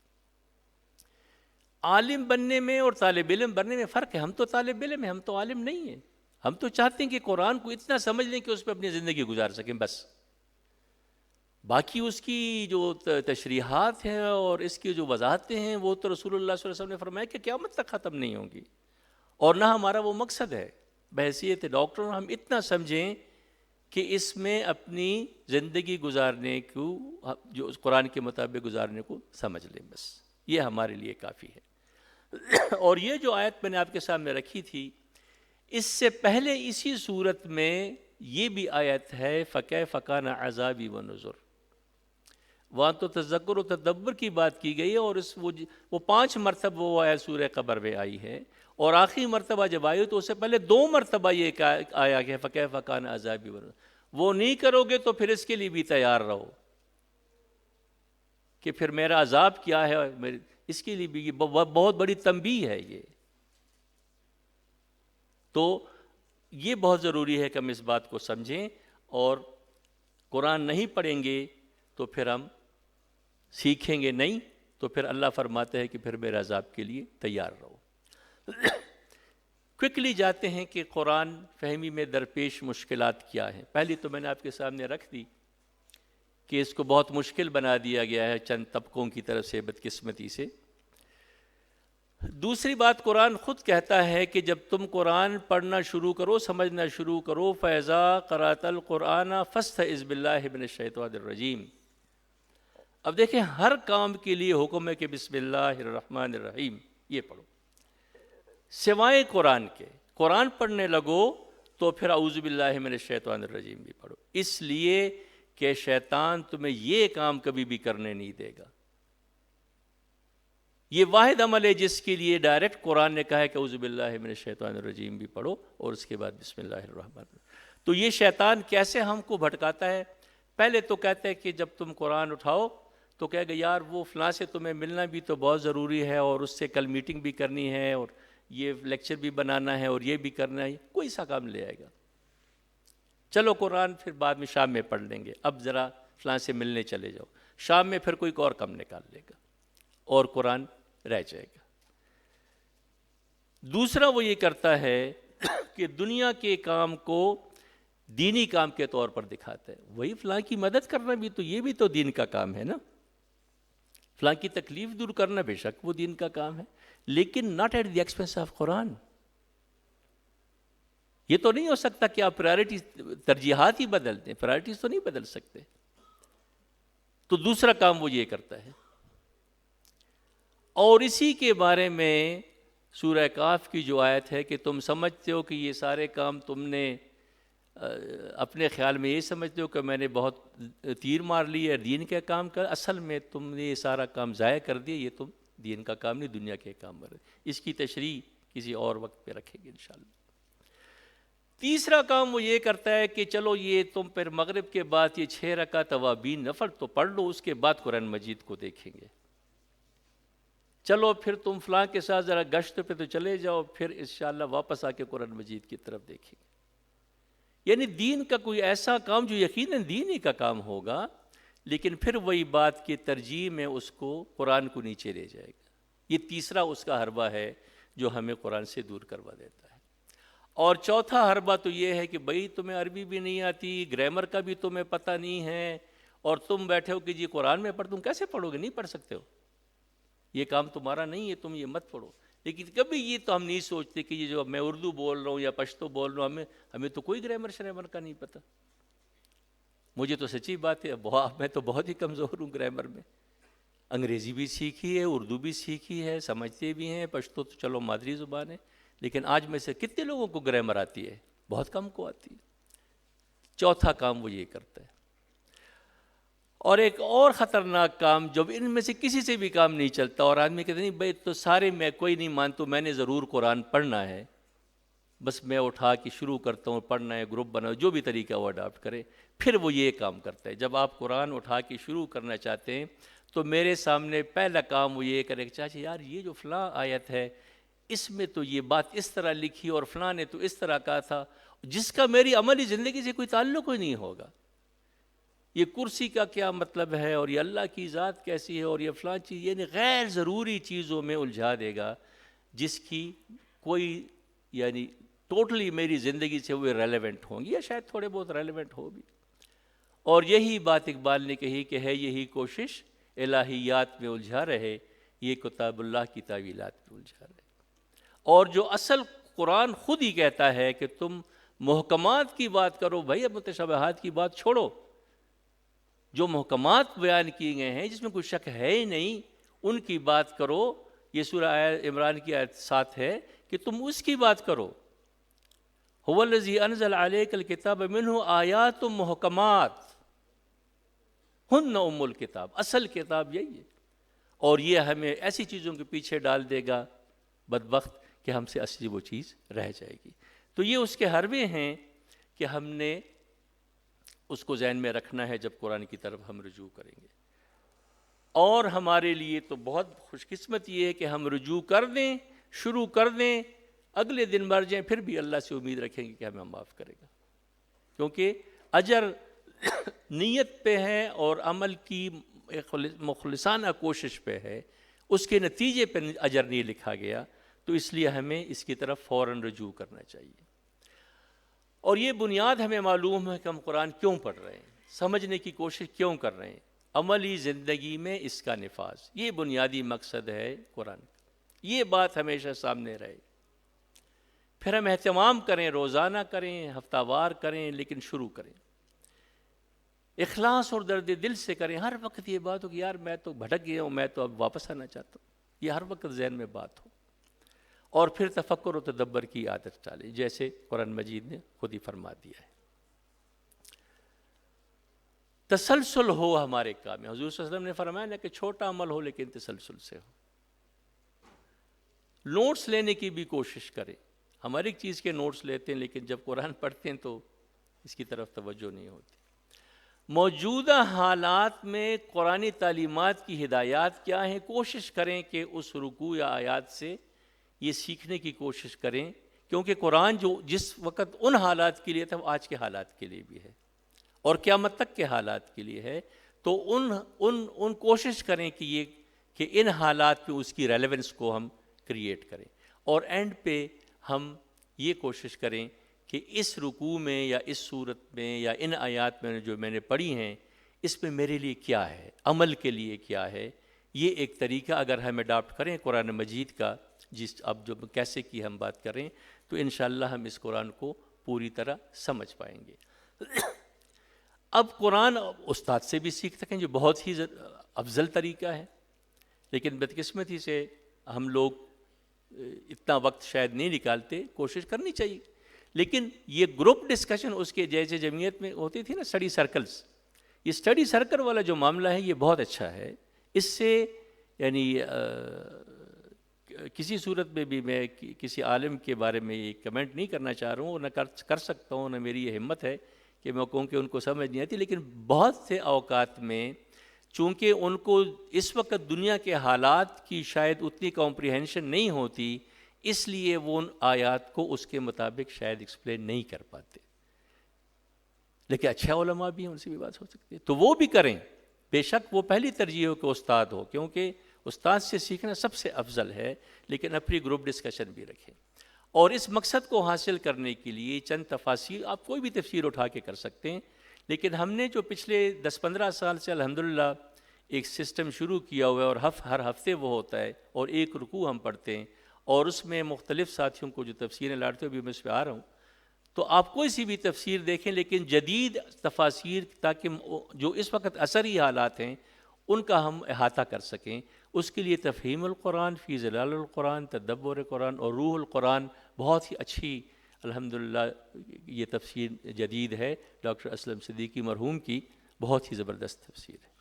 عالم بننے میں اور طالب علم بننے میں فرق ہے۔ ہم تو طالب علم ہیں، ہم تو عالم نہیں ہیں۔ ہم تو چاہتے ہیں کہ قرآن کو اتنا سمجھ لیں کہ اس پہ اپنی زندگی گزار سکیں، بس۔ باقی اس کی جو تشریحات ہیں اور اس کی جو وضاحتیں ہیں وہ تو رسول اللہ صلی اللہ علیہ وسلم نے فرمایا کہ قیامت تک ختم نہیں ہوں گی، اور نہ ہمارا وہ مقصد ہے۔ بحیثیت ڈاکٹر ہم اتنا سمجھیں کہ اس میں اپنی زندگی گزارنے کو، جو قرآن کے مطابق گزارنے کو سمجھ لیں، بس یہ ہمارے لیے کافی ہے۔ اور یہ جو آیت میں نے آپ کے سامنے رکھی تھی، اس سے پہلے اسی صورت میں یہ بھی آیت ہے فَكَيْفَ كَانَ عَذَابِي وَنُذُرِ، وہاں تو تذکر و تدبر کی بات کی گئی ہے، اور وہ 5 مرتبہ وہ آیت سورہ قبر میں آئی ہے، اور آخری مرتبہ جب آئی تو اس سے پہلے 2 مرتبہ یہ آیا کہ فَكَيْفَ كَانَ عَذَابِي وَنُذُرِ۔ وہ نہیں کرو گے تو پھر اس کے لیے بھی تیار رہو کہ پھر میرا عذاب کیا ہے، اس کے لیے بھی بہت بڑی تنبیہ ہے یہ۔ تو یہ بہت ضروری ہے کہ ہم اس بات کو سمجھیں، اور قرآن نہیں پڑھیں گے تو پھر ہم سیکھیں گے نہیں، تو پھر اللہ فرماتا ہے کہ پھر میرے عذاب کے لیے تیار رہو۔ کوئکلی جاتے ہیں کہ قرآن فہمی میں درپیش مشکلات کیا ہیں۔ پہلی تو میں نے آپ کے سامنے رکھ دی کہ اس کو بہت مشکل بنا دیا گیا ہے چند طبقوں کی طرف سے بدقسمتی سے۔ دوسری بات، قرآن خود کہتا ہے کہ جب تم قرآن پڑھنا شروع کرو، سمجھنا شروع کرو، فَإِذَا قَرَأْتَ الْقُرْآنَ فَاسْتَعِذْ بِاللَّهِ مِنَ الشَّيْطَانِ الرَّجِيمِ۔ اب دیکھیں ہر کام کے لیے حکم ہے کہ بسم اللہ الرحمن الرحیم یہ پڑھو، سوائے قرآن کے۔ قرآن پڑھنے لگو تو پھر اعوذ باللہ من الشیطان الرجیم بھی پڑھو، اس لیے کہ شیطان تمہیں یہ کام کبھی بھی کرنے نہیں دے گا۔ یہ واحد عمل ہے جس کے لیے ڈائریکٹ قرآن نے کہا ہے کہ اعوذ باللہ من الشیطان الرجیم بھی پڑھو، اور اس کے بعد بسم اللہ الرحمن الرحیم۔ تو یہ شیطان کیسے ہم کو بھٹکاتا ہے؟ پہلے تو کہتے ہیں کہ جب تم قرآن اٹھاؤ تو کہے گا یار وہ فلاں سے تمہیں ملنا بھی تو بہت ضروری ہے، اور اس سے کل میٹنگ بھی کرنی ہے، اور یہ لیکچر بھی بنانا ہے، اور یہ بھی کرنا ہے، کوئی سا کام لے آئے گا. چلو قرآن پھر بعد میں شام میں پڑھ لیں گے، اب ذرا فلاں سے ملنے چلے جاؤ. شام میں پھر کوئی اور کام نکال لے گا اور قرآن رہ جائے گا. دوسرا وہ یہ کرتا ہے کہ دنیا کے کام کو دینی کام کے طور پر دکھاتا ہے. وہی فلاں کی مدد کرنا بھی تو یہ بھی تو دین کا کام ہے نا. فلاں کی تکلیف دور کرنا بے شک وہ دین کا کام ہے، لیکن not at the expense of Quran. یہ تو نہیں ہو سکتا کہ آپ پرائرٹی ترجیحات ہی بدل دیں، پرائرٹیز تو نہیں بدل سکتے. تو دوسرا کام وہ یہ کرتا ہے. اور اسی کے بارے میں سورہ کاف کی جو آیت ہے کہ تم سمجھتے ہو کہ یہ سارے کام تم نے اپنے خیال میں یہ سمجھتے ہو کہ میں نے بہت تیر مار لی ہے دین کے کام کا، اصل میں تم نے یہ سارا کام ضائع کر دیا، یہ تم دین کا کام نہیں دنیا کے کام میں. اس کی تشریح کسی اور وقت پہ رکھیں گے انشاءاللہ. تیسرا کام وہ یہ کرتا ہے کہ چلو یہ تم پھر مغرب کے بعد یہ 6 رکعت توابین نفل تو پڑھ لو، اس کے بعد قرآن مجید کو دیکھیں گے. چلو پھر تم فلاں کے ساتھ ذرا گشت پہ تو چلے جاؤ، پھر انشاءاللہ واپس آ کے قرآن مجید کی طرف دیکھیں گے. یعنی دین کا کوئی ایسا کام جو یقیناً دین ہی کا کام ہوگا، لیکن پھر وہی بات کی ترجیح میں اس کو قرآن کو نیچے لے جائے گا. یہ تیسرا اس کا حربہ ہے جو ہمیں قرآن سے دور کروا دیتا ہے. اور چوتھا حربہ تو یہ ہے کہ بھئی تمہیں عربی بھی نہیں آتی، گرامر کا بھی تمہیں پتہ نہیں ہے، اور تم بیٹھے ہو کہ جی قرآن میں پڑھ، تم کیسے پڑھو گے؟ نہیں پڑھ سکتے ہو، یہ کام تمہارا نہیں ہے، تم یہ مت پڑھو. لیکن کبھی یہ تو ہم نہیں سوچتے کہ یہ جو میں اردو بول رہا ہوں یا پشتو بول رہا ہوں، ہمیں تو کوئی گرامر شرامر کا نہیں پتہ. مجھے تو سچی بات ہے میں تو بہت ہی کمزور ہوں گرامر میں. انگریزی بھی سیکھی ہے، اردو بھی سیکھی ہے، سمجھتے بھی ہیں، پشتو تو چلو مادری زبان ہے، لیکن آج میں سے کتنے لوگوں کو گرامر آتی ہے؟ بہت کم کو آتی ہے. چوتھا کام وہ یہ کرتا ہے. اور ایک اور خطرناک کام جب ان میں سے کسی سے بھی کام نہیں چلتا اور آدمی کہتے نہیں بھائی تو سارے میں کوئی نہیں مانتا، میں نے ضرور قرآن پڑھنا ہے، بس میں اٹھا کے شروع کرتا ہوں پڑھنا ہے، گروپ بناؤ، جو بھی طریقہ وہ اڈاپٹ کرے. پھر وہ یہ کام کرتا ہے. جب آپ قرآن اٹھا کے شروع کرنا چاہتے ہیں تو میرے سامنے پہلا کام وہ یہ کرے کہ چاچا یار یہ جو فلاں آیت ہے اس میں تو یہ بات اس طرح لکھی اور فلاں نے تو اس طرح کہا تھا، جس کا میری عملی زندگی سے کوئی تعلق ہی نہیں ہوگا. یہ کرسی کا کیا مطلب ہے، اور یہ اللہ کی ذات کیسی ہے، اور یہ فلاں چیز، یعنی غیر ضروری چیزوں میں الجھا دے گا جس کی کوئی یعنی ٹوٹلی میری زندگی سے وہ ریلیونٹ ہوں گی، یا شاید تھوڑے بہت ریلیونٹ ہو بھی. اور یہی بات اقبال نے کہی کہ ہے یہی کوشش الہیات میں الجھا رہے، یہ کتاب اللہ کی تعویلات میں الجھا رہے. اور جو اصل قرآن خود ہی کہتا ہے کہ تم محکمات کی بات کرو، بھائی اب متشابہات کی بات چھوڑو. جو محکمات بیان کیے گئے ہیں جس میں کوئی شک ہے ہی نہیں، ان کی بات کرو. یہ سورہ عمران کی آیت 7 ہے کہ تم اس کی بات کرو. هو الذی انزل علیک الکتاب منہ آیات محکمات ہن ام الکتاب. اصل کتاب یہی ہے، اور یہ ہمیں ایسی چیزوں کے پیچھے ڈال دے گا بدبخت کہ ہم سے اصلی وہ چیز رہ جائے گی. تو یہ اس کے حربے ہیں کہ ہم نے اس کو ذہن میں رکھنا ہے جب قرآن کی طرف ہم رجوع کریں گے. اور ہمارے لیے تو بہت خوش قسمت یہ ہے کہ ہم رجوع کر دیں، شروع کر دیں، اگلے دن مر جائیں، پھر بھی اللہ سے امید رکھیں گے کہ ہمیں معاف کرے گا. کیونکہ اجر نیت پہ ہے اور عمل کی مخلصانہ کوشش پہ ہے، اس کے نتیجے پہ اجر نہیں لکھا گیا. تو اس لیے ہمیں اس کی طرف فوراً رجوع کرنا چاہیے. اور یہ بنیاد ہمیں معلوم ہے کہ ہم قرآن کیوں پڑھ رہے ہیں، سمجھنے کی کوشش کیوں کر رہے ہیں، عملی زندگی میں اس کا نفاذ، یہ بنیادی مقصد ہے قرآن کا. یہ بات ہمیشہ سامنے رہے. پھر ہم اہتمام کریں، روزانہ کریں، ہفتہ وار کریں، لیکن شروع کریں اخلاص اور درد دل سے کریں. ہر وقت یہ بات ہو کہ یار میں تو بھٹک گیا ہوں، میں تو اب واپس آنا چاہتا ہوں، یہ ہر وقت ذہن میں بات ہو. اور پھر تفکر و تدبر کی عادت ڈالیں، جیسے قرآن مجید نے خود ہی فرما دیا ہے. تسلسل ہو ہمارے کام میں. حضور صلی اللہ علیہ وسلم نے فرمایا نا کہ چھوٹا عمل ہو لیکن تسلسل سے ہو. نوٹس لینے کی بھی کوشش کریں. ہم ہر ایک چیز کے نوٹس لیتے ہیں لیکن جب قرآن پڑھتے ہیں تو اس کی طرف توجہ نہیں ہوتی. موجودہ حالات میں قرآنی تعلیمات کی ہدایات کیا ہیں، کوشش کریں کہ اس رکوع یا آیات سے یہ سیکھنے کی کوشش کریں، کیونکہ قرآن جو جس وقت ان حالات کے لیے تھا وہ آج کے حالات کے لیے بھی ہے اور قیامت تک کے حالات کے لیے ہے. تو ان کوشش کریں کہ ان حالات میں اس کی ریلیونس کو ہم کریٹ کریں، اور اینڈ پہ ہم یہ کوشش کریں کہ اس رکوع میں یا اس صورت میں یا ان آیات میں جو میں نے پڑھی ہیں اس میں میرے لیے کیا ہے، عمل کے لیے کیا ہے. یہ ایک طریقہ اگر ہم اڈاپٹ کریں قرآن مجید کا، اب جو کیسے کی ہم بات کریں، تو انشاءاللہ ہم اس قرآن کو پوری طرح سمجھ پائیں گے. اب قرآن استاد سے بھی سیکھ سکیں جو بہت ہی افضل طریقہ ہے، لیکن بدقسمتی سے ہم لوگ اتنا وقت شاید نہیں نکالتے، کوشش کرنی چاہیے. لیکن یہ گروپ ڈسکشن اس کے جیسے جمعیت میں ہوتی تھی نا، اسٹڈی سرکلز، یہ اسٹڈی سرکل والا جو معاملہ ہے یہ بہت اچھا ہے. اس سے یعنی کسی صورت میں بھی میں کسی عالم کے بارے میں یہ کمنٹ نہیں کرنا چاہ رہا ہوں، نہ کر سکتا ہوں، نہ میری یہ ہمت ہے کہ میں کہوں کہ ان کو سمجھ نہیں آتی. لیکن بہت سے اوقات میں چونکہ ان کو اس وقت دنیا کے حالات کی شاید اتنی کمپریہنشن نہیں ہوتی، اس لیے وہ ان آیات کو اس کے مطابق شاید ایکسپلین نہیں کر پاتے. لیکن اچھا علماء بھی ہیں، ان سے بھی بات ہو سکتی ہے، تو وہ بھی کریں. بے شک وہ پہلی ترجیح ہو کہ استاد ہو، کیونکہ استاد سے سیکھنا سب سے افضل ہے، لیکن اپنی گروپ ڈسکشن بھی رکھیں. اور اس مقصد کو حاصل کرنے کے لیے چند تفاسیر، آپ کوئی بھی تفسیر اٹھا کے کر سکتے ہیں، لیکن ہم نے جو پچھلے 10-15 سال سے الحمدللہ ایک سسٹم شروع کیا ہوا ہے، اور ہر ہفتے وہ ہوتا ہے اور ایک رکوع ہم پڑھتے ہیں، اور اس میں مختلف ساتھیوں کو جو تفسیریں لاتے ہیں، ابھی میں اس پہ آ رہا ہوں. تو آپ کوئی سی بھی تفسیر دیکھیں، لیکن جدید تفاسیر، تاکہ جو اس وقت اثری حالات ہیں ان کا ہم احاطہ کر سکیں. اس کے لیے تفہیم القرآن فی ظلال القرآن، تدبر قرآن اور روح القرآن بہت ہی اچھی الحمدللہ یہ تفسیر جدید ہے، ڈاکٹر اسلم صدیقی مرحوم کی بہت ہی زبردست تفسیر ہے.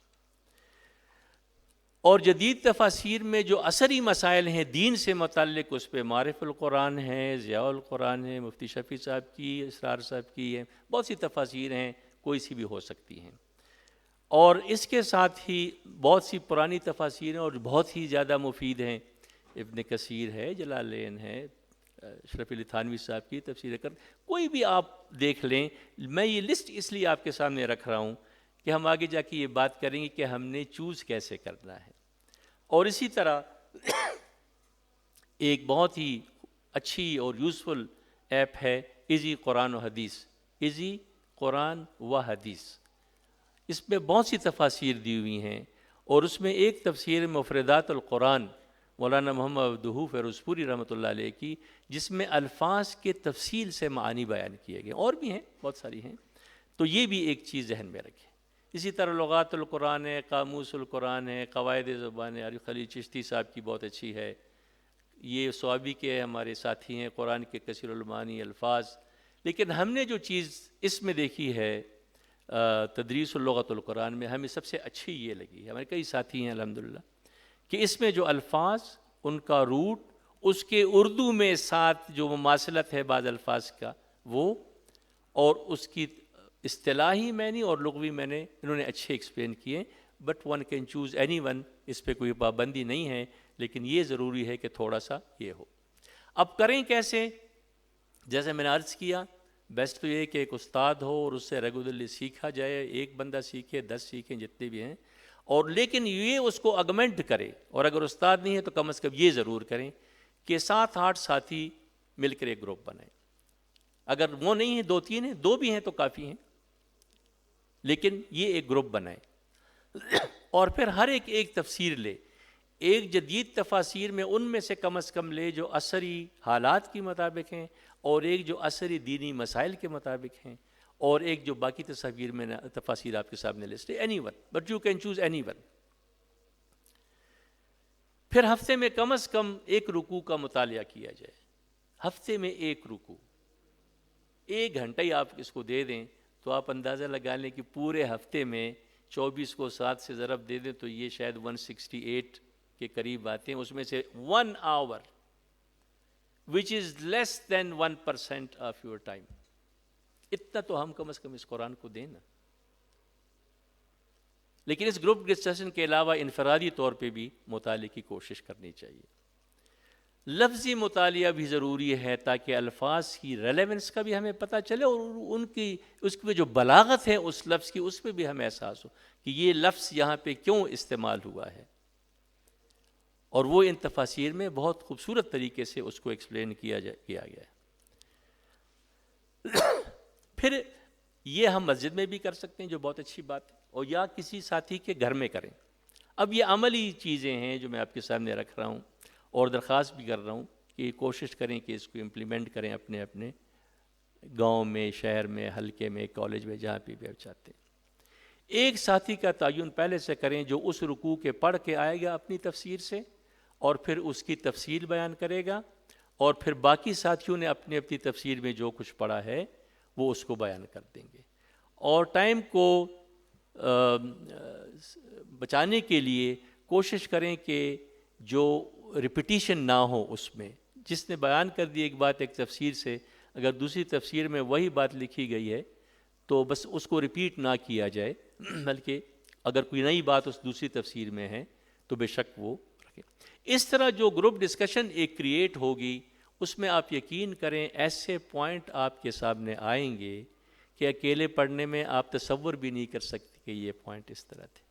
اور جدید تفاسیر میں جو اثری مسائل ہیں دین سے متعلق، اس پہ معارف القرآن ہے، ضیاء القرآن ہے، مفتی شفیع صاحب کی، اسرار صاحب کی ہے، بہت سی تفاسیر ہیں، کوئی سی بھی ہو سکتی ہیں. اور اس کے ساتھ ہی بہت سی پرانی تفاسیر ہیں اور بہت ہی زیادہ مفید ہیں. ابن کثیر ہے، جلالین ہے، اشرف علی تھانوی صاحب کی تفسیر کوئی بھی آپ دیکھ لیں. میں یہ لسٹ اس لیے آپ کے سامنے رکھ رہا ہوں کہ ہم آگے جا کے یہ بات کریں گے کہ ہم نے چوز کیسے کرنا ہے. اور اسی طرح ایک بہت ہی اچھی اور یوزفل ایپ ہے ایزی قرآن و حدیث، ایزی قرآن و حدیث. اس میں بہت سی تفاسیر دی ہوئی ہیں، اور اس میں ایک تفسیر مفردات القرآن مولانا محمد عبدہو فیروز پوری رحمۃ اللہ علیہ کی، جس میں الفاظ کے تفصیل سے معانی بیان کیے گئے، اور بھی ہیں بہت ساری ہیں. تو یہ بھی ایک چیز ذہن میں رکھیں. اسی طرح لغات القرآن ہے، قاموس القرآن ہے، قواعد زبان ہے، عارف خلیل چشتی صاحب کی بہت اچھی ہے. یہ صوابی کے ہمارے ساتھی ہیں، قرآن کے کثیر المعانی الفاظ. لیکن ہم نے جو چیز اس میں دیکھی ہے تدریس اللغت القرآن میں، ہمیں سب سے اچھی یہ لگی ہے، ہمارے کئی ساتھی ہیں الحمدللہ، کہ اس میں جو الفاظ ان کا روٹ، اس کے اردو میں ساتھ جو مماثلت ہے بعض الفاظ کا وہ، اور اس کی اصطلاحی معنی اور لغوی معنی انہوں نے اچھے ایکسپلین کیے. But one can choose any one, اس پہ کوئی پابندی نہیں ہے، لیکن یہ ضروری ہے کہ تھوڑا سا یہ ہو. اب کریں کیسے؟ جیسے میں نے عرض کیا، بیسٹ تو یہ کہ ایک استاد ہو اور اس سے ریگولرلی سیکھا جائے، ایک بندہ سیکھے، 10 سیکھیں، جتنے بھی ہیں. اور لیکن یہ اس کو اگمنٹ کرے، اور اگر استاد نہیں ہے تو کم از کم یہ ضرور کریں کہ 7-8 ساتھی مل کر ایک گروپ بنائیں. اگر وہ نہیں ہیں، 2-3 ہیں، 2 بھی ہیں تو کافی ہیں، لیکن یہ ایک گروپ بنائیں. اور پھر ہر ایک تفسیر لے. ایک جدید تفاسیر میں ان میں سے کم از کم لے جو عصری حالات کے مطابق ہیں، اور ایک جو عصری دینی مسائل کے مطابق ہیں، اور ایک جو باقی تصاویر میں تفاسیر آپ کے سامنے لسٹ ہے. Any one, but you can choose any one. پھر ہفتے میں کم از کم ایک رکوع کا مطالعہ کیا جائے. ہفتے میں ایک رکوع، 1 گھنٹہ ہی آپ اس کو دے دیں تو آپ اندازہ لگا لیں کہ پورے ہفتے میں 24 کو 7 سے ضرب دے دیں تو یہ شاید 168 کے قریب آتے ہیں. اس میں سے 1 hour which is less than 1% of your time. اتنا تو ہم کم از کم اس قرآن کو دیں نا. لیکن اس گروپ ڈسکشن کے علاوہ انفرادی طور پہ بھی مطالعے کی کوشش کرنی چاہیے۔ لفظی مطالعہ بھی ضروری ہے تاکہ الفاظ کی ریلیونس کا بھی ہمیں پتہ چلے اور اس کی جو بلاغت ہے اس لفظ کی، اس پہ بھی ہمیں احساس ہو کہ یہ لفظ یہاں پہ کیوں استعمال ہوا ہے، اور وہ ان تفاسیر میں بہت خوبصورت طریقے سے اس کو ایکسپلین کیا گیا ہے۔ پھر یہ ہم مسجد میں بھی کر سکتے ہیں جو بہت اچھی بات ہے، اور یا کسی ساتھی کے گھر میں کریں۔ اب یہ عملی چیزیں ہیں جو میں آپ کے سامنے رکھ رہا ہوں، اور درخواست بھی کر رہا ہوں کہ کوشش کریں کہ اس کو امپلیمنٹ کریں اپنے اپنے گاؤں میں، شہر میں، حلقے میں، کالج میں، جہاں پہ بھی آپ چاہتے ہیں۔ ایک ساتھی کا تعین پہلے سے کریں جو اس رکوع کے پڑھ کے آئے گا اپنی تفسیر سے، اور پھر اس کی تفصیل بیان کرے گا، اور پھر باقی ساتھیوں نے اپنی اپنی تفسیر میں جو کچھ پڑھا ہے وہ اس کو بیان کر دیں گے۔ اور ٹائم کو بچانے کے لیے کوشش کریں کہ جو ریپیٹیشن نہ ہو اس میں، جس نے بیان کر دی ایک بات ایک تفسیر سے، اگر دوسری تفسیر میں وہی بات لکھی گئی ہے تو بس اس کو ریپیٹ نہ کیا جائے، بلکہ اگر کوئی نئی بات اس دوسری تفسیر میں ہے تو بے شک وہ رکھیں۔ اس طرح جو گروپ ڈسکشن ایک کریٹ ہوگی، اس میں آپ یقین کریں ایسے پوائنٹ آپ کے سامنے آئیں گے کہ اکیلے پڑھنے میں آپ تصور بھی نہیں کر سکتے کہ یہ پوائنٹ اس طرح تھے۔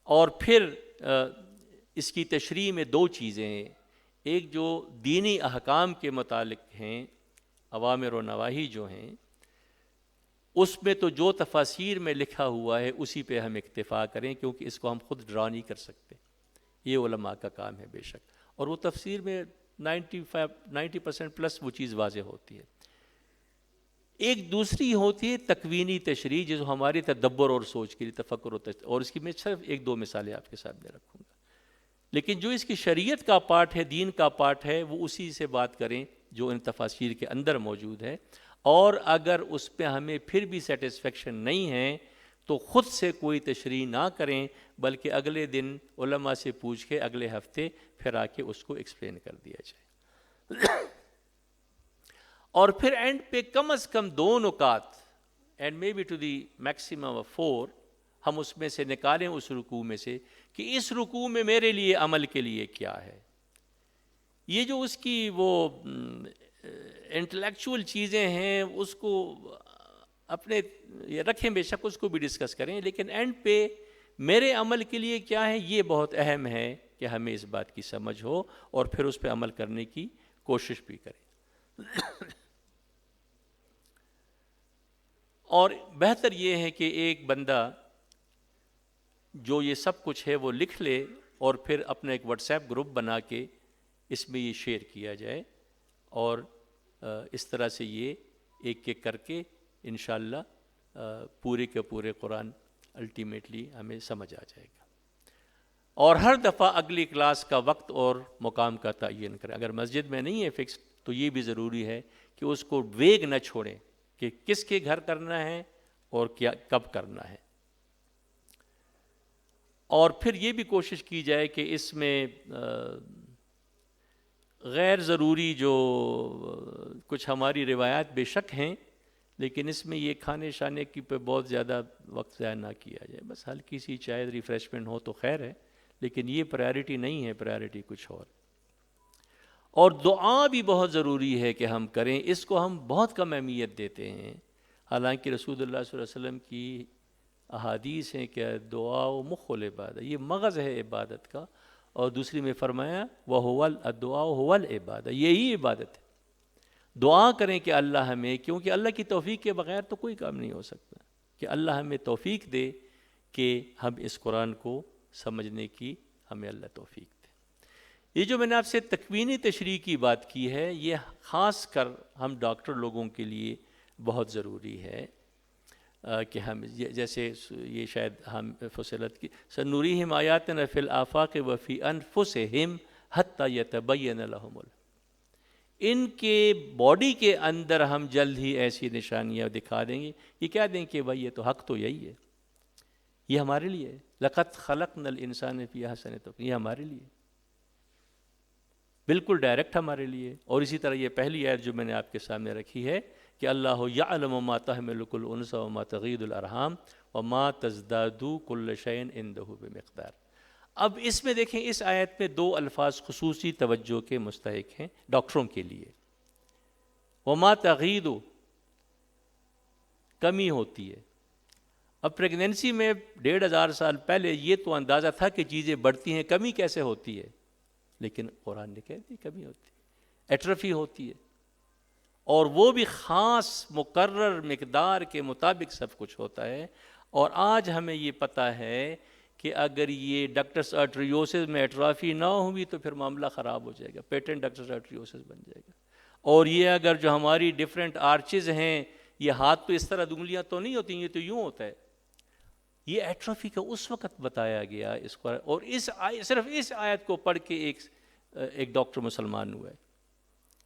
اور پھر اس کی تشریح میں دو چیزیں ہیں، ایک جو دینی احکام کے متعلق ہیں، اوامر و نواہی جو ہیں، اس میں تو جو تفاسیر میں لکھا ہوا ہے اسی پہ ہم اکتفا کریں، کیونکہ اس کو ہم خود ڈرا نہیں کر سکتے، یہ علماء کا کام ہے بے شک، اور وہ تفسیر میں 90% پلس وہ چیز واضح ہوتی ہے۔ ایک دوسری ہوتی ہے تکوینی تشریح، جو ہماری تدبر اور سوچ کے لیے تفکر ہوتا ہے، اور اس کی میں صرف ایک دو مثالیں آپ کے سامنے رکھوں گا، لیکن جو اس کی شریعت کا پارٹ ہے، دین کا پارٹ ہے، وہ اسی سے بات کریں جو ان تفاسیر کے اندر موجود ہے، اور اگر اس پہ ہمیں پھر بھی سیٹسفیکشن نہیں ہے تو خود سے کوئی تشریح نہ کریں، بلکہ اگلے دن علماء سے پوچھ کے اگلے ہفتے پھر آ کے اس کو ایکسپلین کر دیا جائے۔ اور پھر اینڈ پہ کم از کم 2 نکات، and maybe to the maximum of 4، ہم اس میں سے نکالیں اس رکوع میں سے کہ اس رکوع میں میرے لیے عمل کے لیے کیا ہے۔ یہ جو اس کی وہ انٹلیکچول چیزیں ہیں اس کو اپنے یہ رکھیں، بے شک اس کو بھی ڈسکس کریں، لیکن اینڈ پہ میرے عمل کے لیے کیا ہے یہ بہت اہم ہے کہ ہمیں اس بات کی سمجھ ہو اور پھر اس پہ عمل کرنے کی کوشش بھی کریں۔ اور بہتر یہ ہے کہ ایک بندہ جو یہ سب کچھ ہے وہ لکھ لے اور پھر اپنا ایک واٹس ایپ گروپ بنا کے اس میں یہ شیئر کیا جائے، اور اس طرح سے یہ ایک ایک کر کے انشاءاللہ پورے کے پورے قرآن الٹیمیٹلی ہمیں سمجھ آ جائے گا۔ اور ہر دفعہ اگلی کلاس کا وقت اور مقام کا تعین کریں۔ اگر مسجد میں نہیں ہے فکس تو یہ بھی ضروری ہے کہ اس کو ویگ نہ چھوڑیں کہ کس کے گھر کرنا ہے اور کیا کب کرنا ہے۔ اور پھر یہ بھی کوشش کی جائے کہ اس میں غیر ضروری جو کچھ ہماری روایات بے شک ہیں، لیکن اس میں یہ کھانے شانے کی پہ بہت زیادہ وقت ضائع نہ کیا جائے، بس ہلکی سی چائے ریفریشمنٹ ہو تو خیر ہے، لیکن یہ پرائرٹی نہیں ہے، پرائرٹی کچھ اور دعا بھی بہت ضروری ہے کہ ہم کریں، اس کو ہم بہت کم اہمیت دیتے ہیں، حالانکہ رسول اللہ صلی اللہ علیہ وسلم کی احادیث ہیں کہ دعا و مخ العبادہ، یہ مغز ہے عبادت کا، اور دوسری میں فرمایا وَهُوَ الدُّعَاءُ هُوَ الْعِبَادَہ، یہی عبادت ہے۔ دعا کریں کہ اللہ ہمیں، کیونکہ اللہ کی توفیق کے بغیر تو کوئی کام نہیں ہو سکتا، کہ اللہ ہمیں توفیق دے کہ ہم اس قرآن کو سمجھنے کی ہمیں اللہ توفیق دے۔ یہ جو میں نے آپ سے تکوینی تشریح کی بات کی ہے، یہ خاص کر ہم ڈاکٹر لوگوں کے لیے بہت ضروری ہے کہ ہم جیسے یہ شاید ہم فصلت کی سنوریہم آیاتنا فی الآفاق وفی انفسہم حتی یتبین لہم ان کے باڈی کے اندر ہم جلد ہی ایسی نشانیاں دکھا دیں گے، یہ کیا دیں کہ بھائی یہ تو حق تو یہی ہے، یہ ہمارے لیے ہے، لقد خلقنا الانسان فی احسن تقویم، یہ ہمارے لیے بالکل ڈائریکٹ ہمارے لیے۔ اور اسی طرح یہ پہلی آیت جو میں نے آپ کے سامنے رکھی ہے کہ اللہ یعلم ما تحمل کل انثی وما تغید الارحام وما تزدادوا کل شیء عندہ بمقدار۔ اب اس میں دیکھیں اس آیت میں دو الفاظ خصوصی توجہ کے مستحق ہیں ڈاکٹروں کے لیے۔ وما تغید، کمی ہوتی ہے۔ اب پریگنینسی میں 1500 سال پہلے یہ تو اندازہ تھا کہ چیزیں بڑھتی ہیں، کمی کیسے ہوتی ہے، لیکن قرآن نے کہہ دی کمی ہوتی ہے، ایٹرفی ہوتی ہے، اور وہ بھی خاص مقرر مقدار کے مطابق سب کچھ ہوتا ہے۔ اور آج ہمیں یہ پتہ ہے کہ اگر یہ ڈکٹس آرٹریوسس میں ایٹرافی نہ ہوئی تو پھر معاملہ خراب ہو جائے گا، پیٹنٹ ڈکٹس آرٹریوسس بن جائے گا۔ اور یہ اگر جو ہماری ڈیفرنٹ آرچز ہیں، یہ ہاتھ تو اس طرح انگلیاں تو نہیں ہوتی، یہ تو یوں ہوتا ہے، یہ ایٹروفی کا اس وقت بتایا گیا اس کو، اور صرف اس آیت کو پڑھ کے ایک ڈاکٹر مسلمان ہوا ہے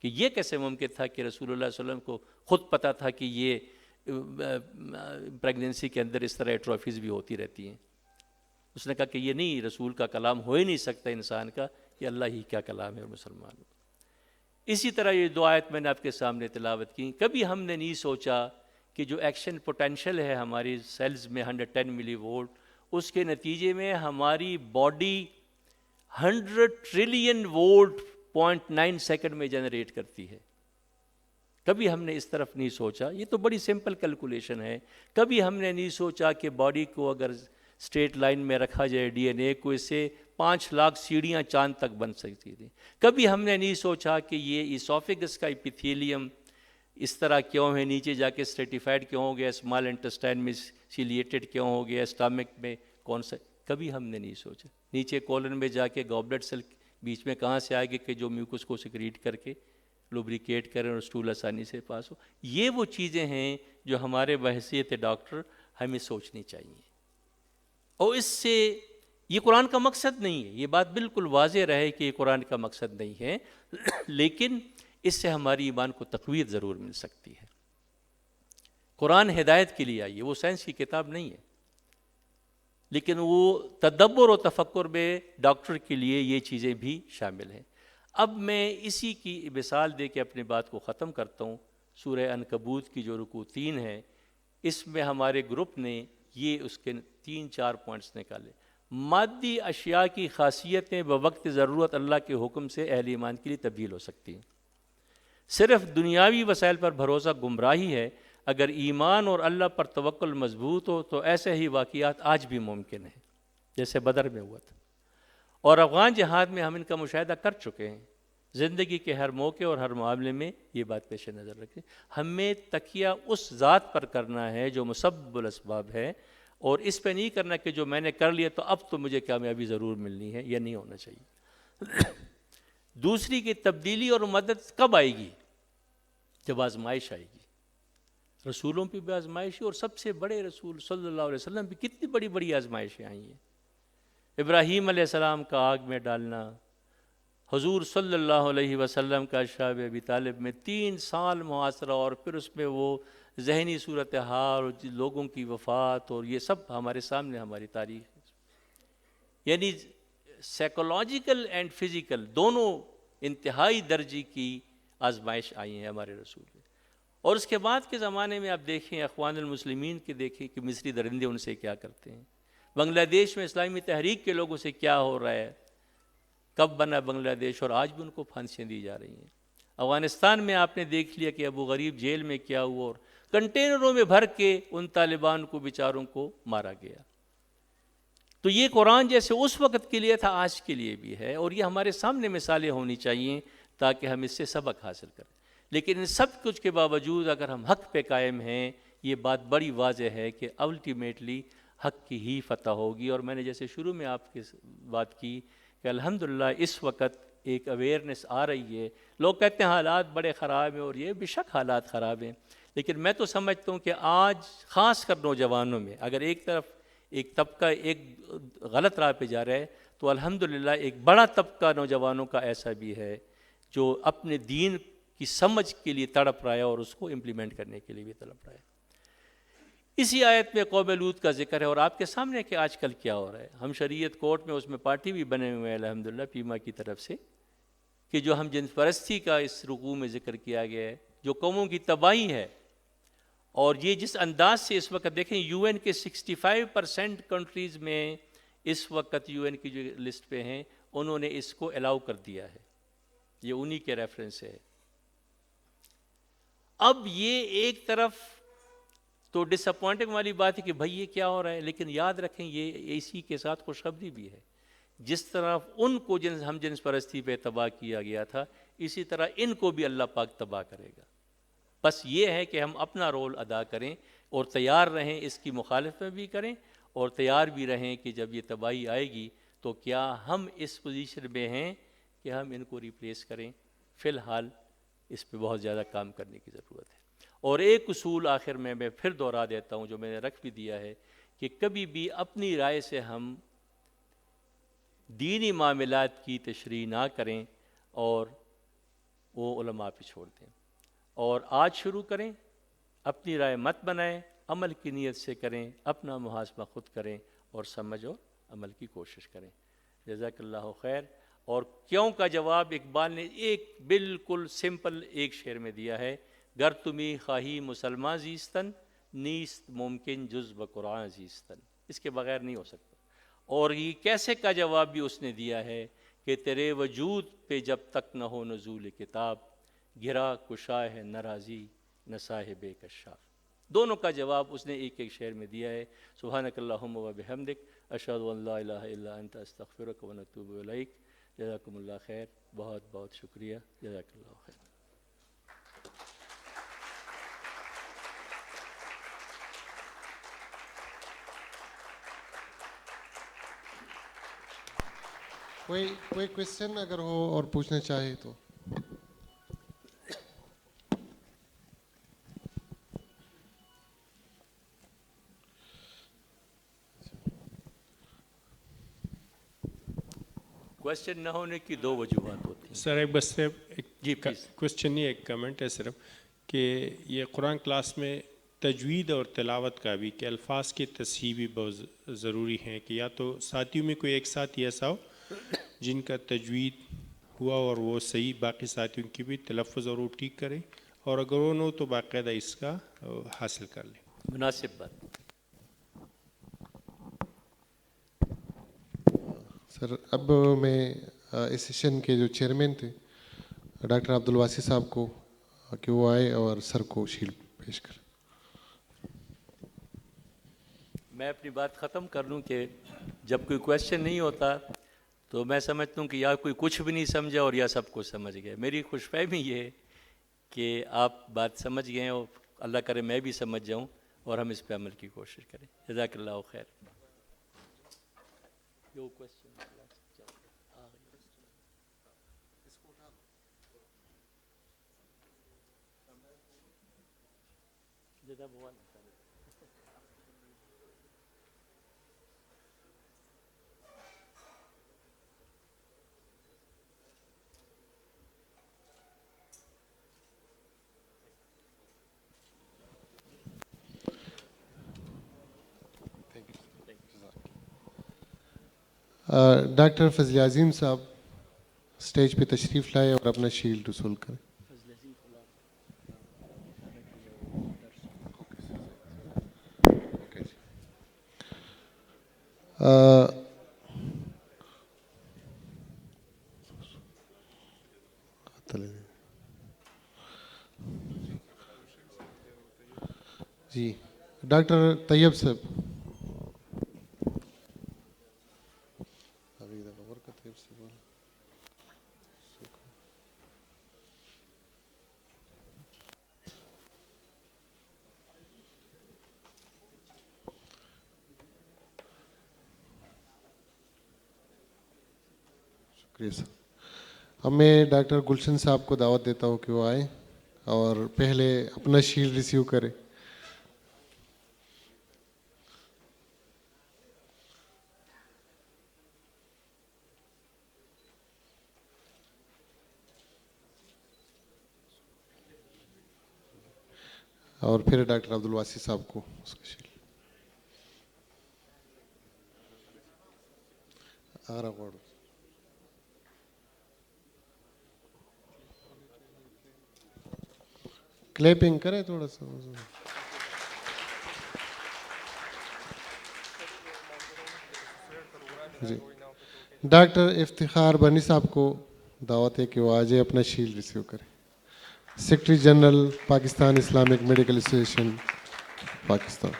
کہ یہ کیسے ممکن تھا کہ رسول اللہ صلی اللہ علیہ وسلم کو خود پتہ تھا کہ یہ پریگنینسی کے اندر اس طرح ایٹروفیز بھی ہوتی رہتی ہیں۔ اس نے کہا کہ یہ نہیں، رسول کا کلام ہو ہی نہیں سکتا انسان کا، یہ اللہ ہی کیا کلام ہے، اور مسلمان ہو۔ اسی طرح یہ دو آیت میں نے آپ کے سامنے تلاوت کی۔ کبھی ہم نے نہیں سوچا کہ جو ایکشن پوٹینشل ہے ہماری سیلز میں 110 ملی وولٹ، اس کے نتیجے میں ہماری باڈی 100 ٹریلین وولٹ 0.9 سیکنڈ میں جنریٹ کرتی ہے۔ کبھی ہم نے اس طرف نہیں سوچا، یہ تو بڑی سمپل کیلکولیشن ہے۔ کبھی ہم نے نہیں سوچا کہ باڈی کو اگر اسٹریٹ لائن میں رکھا جائے ڈی این اے کو، اس سے 5 لاکھ سیڑھیاں چاند تک بن سکتی تھیں۔ کبھی ہم نے نہیں سوچا کہ یہ ایسوفیگس کا ایپیتھیلیم اس طرح کیوں ہے، نیچے جا کے اسٹریٹیفائڈ کیوں ہو گیا، اسمال انٹسٹائن میں سیلیٹڈ کیوں ہو گیا، اسٹامک میں کون سا، کبھی ہم نے نہیں سوچا۔ نیچے کولن میں جا کے گابلٹ سیل بیچ میں کہاں سے آئے گی کہ جو میوکس کو سیکریٹ کر کے لوبریکیٹ کریں اور اسٹول آسانی سے پاس ہو۔ یہ وہ چیزیں ہیں جو ہمارے بحیثیت ڈاکٹر ہمیں سوچنی چاہیے، اور اس سے یہ قرآن کا مقصد نہیں ہے، یہ بات بالکل واضح رہے کہ یہ قرآن کا مقصد نہیں ہے، لیکن اس سے ہماری ایمان کو تقویت ضرور مل سکتی ہے۔ قرآن ہدایت کے لیے آئی ہے، وہ سائنس کی کتاب نہیں ہے، لیکن وہ تدبر و تفکر میں ڈاکٹر کے لیے یہ چیزیں بھی شامل ہیں۔ اب میں اسی کی مثال دے کے اپنی بات کو ختم کرتا ہوں۔ سورہ عنکبوت کی جو رکوع 3 ہے، اس میں ہمارے گروپ نے یہ اس کے 3-4 پوائنٹس نکالے۔ مادی اشیاء کی خاصیتیں بوقت ضرورت اللہ کے حکم سے اہل ایمان کے لیے تبدیل ہو سکتی ہیں۔ صرف دنیاوی وسائل پر بھروسہ گمراہی ہے۔ اگر ایمان اور اللہ پر توکل مضبوط ہو تو ایسے ہی واقعات آج بھی ممکن ہیں، جیسے بدر میں ہوا تھا، اور افغان جہاد میں ہم ان کا مشاہدہ کر چکے ہیں۔ زندگی کے ہر موقع اور ہر معاملے میں یہ بات پیش نظر رکھیں، ہمیں تکیہ اس ذات پر کرنا ہے جو مسبب الاسباب ہے، اور اس پہ نہیں کرنا کہ جو میں نے کر لیا تو اب تو مجھے کامیابی ضرور ملنی ہے، یہ نہیں ہونا چاہیے۔ دوسری کی تبدیلی اور مدد کب آئے گی؟ جب آزمائش آئے گی۔ رسولوں پہ بھی آزمائش، اور سب سے بڑے رسول صلی اللہ علیہ وسلم پہ کتنی بڑی بڑی آزمائشیں آئی ہیں۔ ابراہیم علیہ السلام کا آگ میں ڈالنا، حضور صلی اللہ علیہ وسلم کا شعب ابی طالب میں 3 سال محاصرہ، اور پھر اس میں وہ ذہنی صورتحال اور لوگوں کی وفات، اور یہ سب ہمارے سامنے ہماری تاریخ ہے۔ یعنی سائیکولوجیکل اینڈ فزیکل دونوں انتہائی درجے کی آزمائش آئی ہیں ہمارے رسول میں۔ اور اس کے بعد کے زمانے میں آپ دیکھیں اخوان المسلمین کے، دیکھیں کہ مصری درندے ان سے کیا کرتے ہیں، بنگلہ دیش میں اسلامی تحریک کے لوگوں سے کیا ہو رہا ہے، کب بنا بنگلہ دیش، اور آج بھی ان کو پھانسیاں دی جا رہی ہیں۔ افغانستان میں آپ نے دیکھ لیا کہ ابو غریب جیل میں کیا ہوا، اور کنٹینروں میں بھر کے ان طالبان کو بیچاروں کو مارا گیا۔ تو یہ قرآن جیسے اس وقت کے لیے تھا، آج کے لیے بھی ہے، اور یہ ہمارے سامنے مثالیں ہونی چاہیے تاکہ ہم اس سے سبق حاصل کریں۔ لیکن ان سب کچھ کے باوجود اگر ہم حق پہ قائم ہیں، یہ بات بڑی واضح ہے کہ الٹیمیٹلی حق کی ہی فتح ہوگی۔ اور میں نے جیسے شروع میں آپ کی بات کی کہ الحمدللہ اس وقت ایک اویئرنیس آ رہی ہے۔ لوگ کہتے ہیں حالات بڑے خراب ہیں، اور یہ بے شک حالات خراب ہیں، لیکن میں تو سمجھتا ہوں کہ آج خاص کر نوجوانوں میں اگر ایک طرف ایک طبقہ ایک غلط راہ پہ جا رہا ہے، تو الحمدللہ ایک بڑا طبقہ نوجوانوں کا ایسا بھی ہے جو اپنے دین کی سمجھ کے لیے تڑپ رہا ہے، اور اس کو امپلیمنٹ کرنے کے لیے بھی تڑپ رہا ہے۔ اسی آیت میں قوم لوط کا ذکر ہے، اور آپ کے سامنے کہ آج کل کیا ہو رہا ہے۔ ہم شریعت کورٹ میں اس میں پارٹی بھی بنے ہوئے ہیں الحمدللہ پیما کی طرف سے، کہ جو ہم جنس پرستی کا اس رکوع میں ذکر کیا گیا ہے، جو قوموں کی تباہی ہے، اور یہ جس انداز سے اس وقت دیکھیں یو این کے 65% کنٹریز میں اس وقت یو این کی جو لسٹ پہ ہیں انہوں نے اس کو الاؤ کر دیا ہے، یہ انہی کے ریفرنس سے ہے۔ اب یہ ایک طرف تو ڈس اپوائنٹنگ والی بات ہے کہ بھائی یہ کیا ہو رہا ہے، لیکن یاد رکھیں یہ اسی کے ساتھ خوشخبری بھی ہے، جس طرح ان کو ہم جنس پرستی پہ تباہ کیا گیا تھا اسی طرح ان کو بھی اللہ پاک تباہ کرے گا۔ بس یہ ہے کہ ہم اپنا رول ادا کریں اور تیار رہیں، اس کی مخالفت میں بھی کریں اور تیار بھی رہیں کہ جب یہ تباہی آئے گی تو کیا ہم اس پوزیشن میں ہیں کہ ہم ان کو ریپلیس کریں۔ فی الحال اس پہ بہت زیادہ کام کرنے کی ضرورت ہے۔ اور ایک اصول آخر میں پھر دوہرا دیتا ہوں جو میں نے رکھ بھی دیا ہے کہ کبھی بھی اپنی رائے سے ہم دینی معاملات کی تشریح نہ کریں اور وہ علماء پہ چھوڑ دیں، اور آج شروع کریں، اپنی رائے مت بنائیں، عمل کی نیت سے کریں، اپنا محاسبہ خود کریں اور سمجھ اور عمل کی کوشش کریں۔ جزاک اللہ خیر۔ اور کیوں کا جواب اقبال نے ایک بالکل سمپل ایک شعر میں دیا ہے، گر تمہیں خواہی مسلمان زیستن نیست ممکن جز بقرآن زیستن، اس کے بغیر نہیں ہو سکتا۔ اور یہ کیسے کا جواب بھی اس نے دیا ہے کہ تیرے وجود پہ جب تک نہ ہو نزول کتاب، گرا کشا ہے ناراضی نہ صاحب کشاف۔ دونوں کا جواب اس نے ایک ایک شعر میں دیا ہے۔ سبحانک اللہم و بحمدک، اشہد ان لا الہ الا انت استغفرک و نتوب الیک۔ جزاکم اللہ خیر، بہت بہت شکریہ، جزاک اللہ خیر۔ کوئی کوشچن اگر ہو اور پوچھنا چاہے تو۔ کوشچن نہ ہونے کی دو وجوہات ہوتی ہیں۔ سر ایک بس صرف ایک جی پلیز۔ کوشچن نہیں، ایک کمنٹ ہے صرف کہ یہ قرآن کلاس میں تجوید اور تلاوت کا بھی کہ الفاظ کی تصحیح بھی بہت ضروری ہیں، کہ یا تو ساتھیوں میں کوئی ایک ساتھی ایسا ہو جن کا تجوید ہوا اور وہ صحیح، باقی ساتھیوں کی بھی تلفظ اور وہ ٹھیک کریں، اور اگر وہ نہ ہو تو باقاعدہ اس کا حاصل کر لیں۔ مناسب بات۔ سر اب میں اس سیشن کے جو چیئرمین تھے ڈاکٹر عبدالواسی صاحب کو کہ وہ آئے اور سر کو شیلڈ پیش کریں۔ میں اپنی بات ختم کر لوں کہ جب کوئی کویشچن نہیں ہوتا تو میں سمجھتا ہوں کہ یا کوئی کچھ بھی نہیں سمجھا اور یا سب کچھ سمجھ گئے۔ میری خوش فہمی یہ ہے کہ آپ بات سمجھ گئے ہیں اور اللہ کرے میں بھی سمجھ جاؤں اور ہم اس پہ عمل کی کوشش کریں۔ جزاک اللہ خیر۔ ڈاکٹر فضل عظیم صاحب اسٹیج پہ تشریف لائے اور اپنا شیلڈ وصول کریں۔ جی ڈاکٹر طیب صاحب۔ شکریہ سر۔ اب میں ڈاکٹر گلشن صاحب کو دعوت دیتا ہوں کہ وہ آئیں اور پہلے اپنا شیلڈ ریسیو کریں۔ اور پھر ڈاکٹر عبدالواسی صاحب کو اس کا شیلڈ۔ کلیپنگ کریں تھوڑا سا۔ جی ڈاکٹر افتخار بنی صاحب کو دعوت ہے کہ وہ آ جائے اپنا شیل ریسیو کریں. Secretary general Pakistan Islamic medical association Pakistan.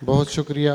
بہت شکریہ.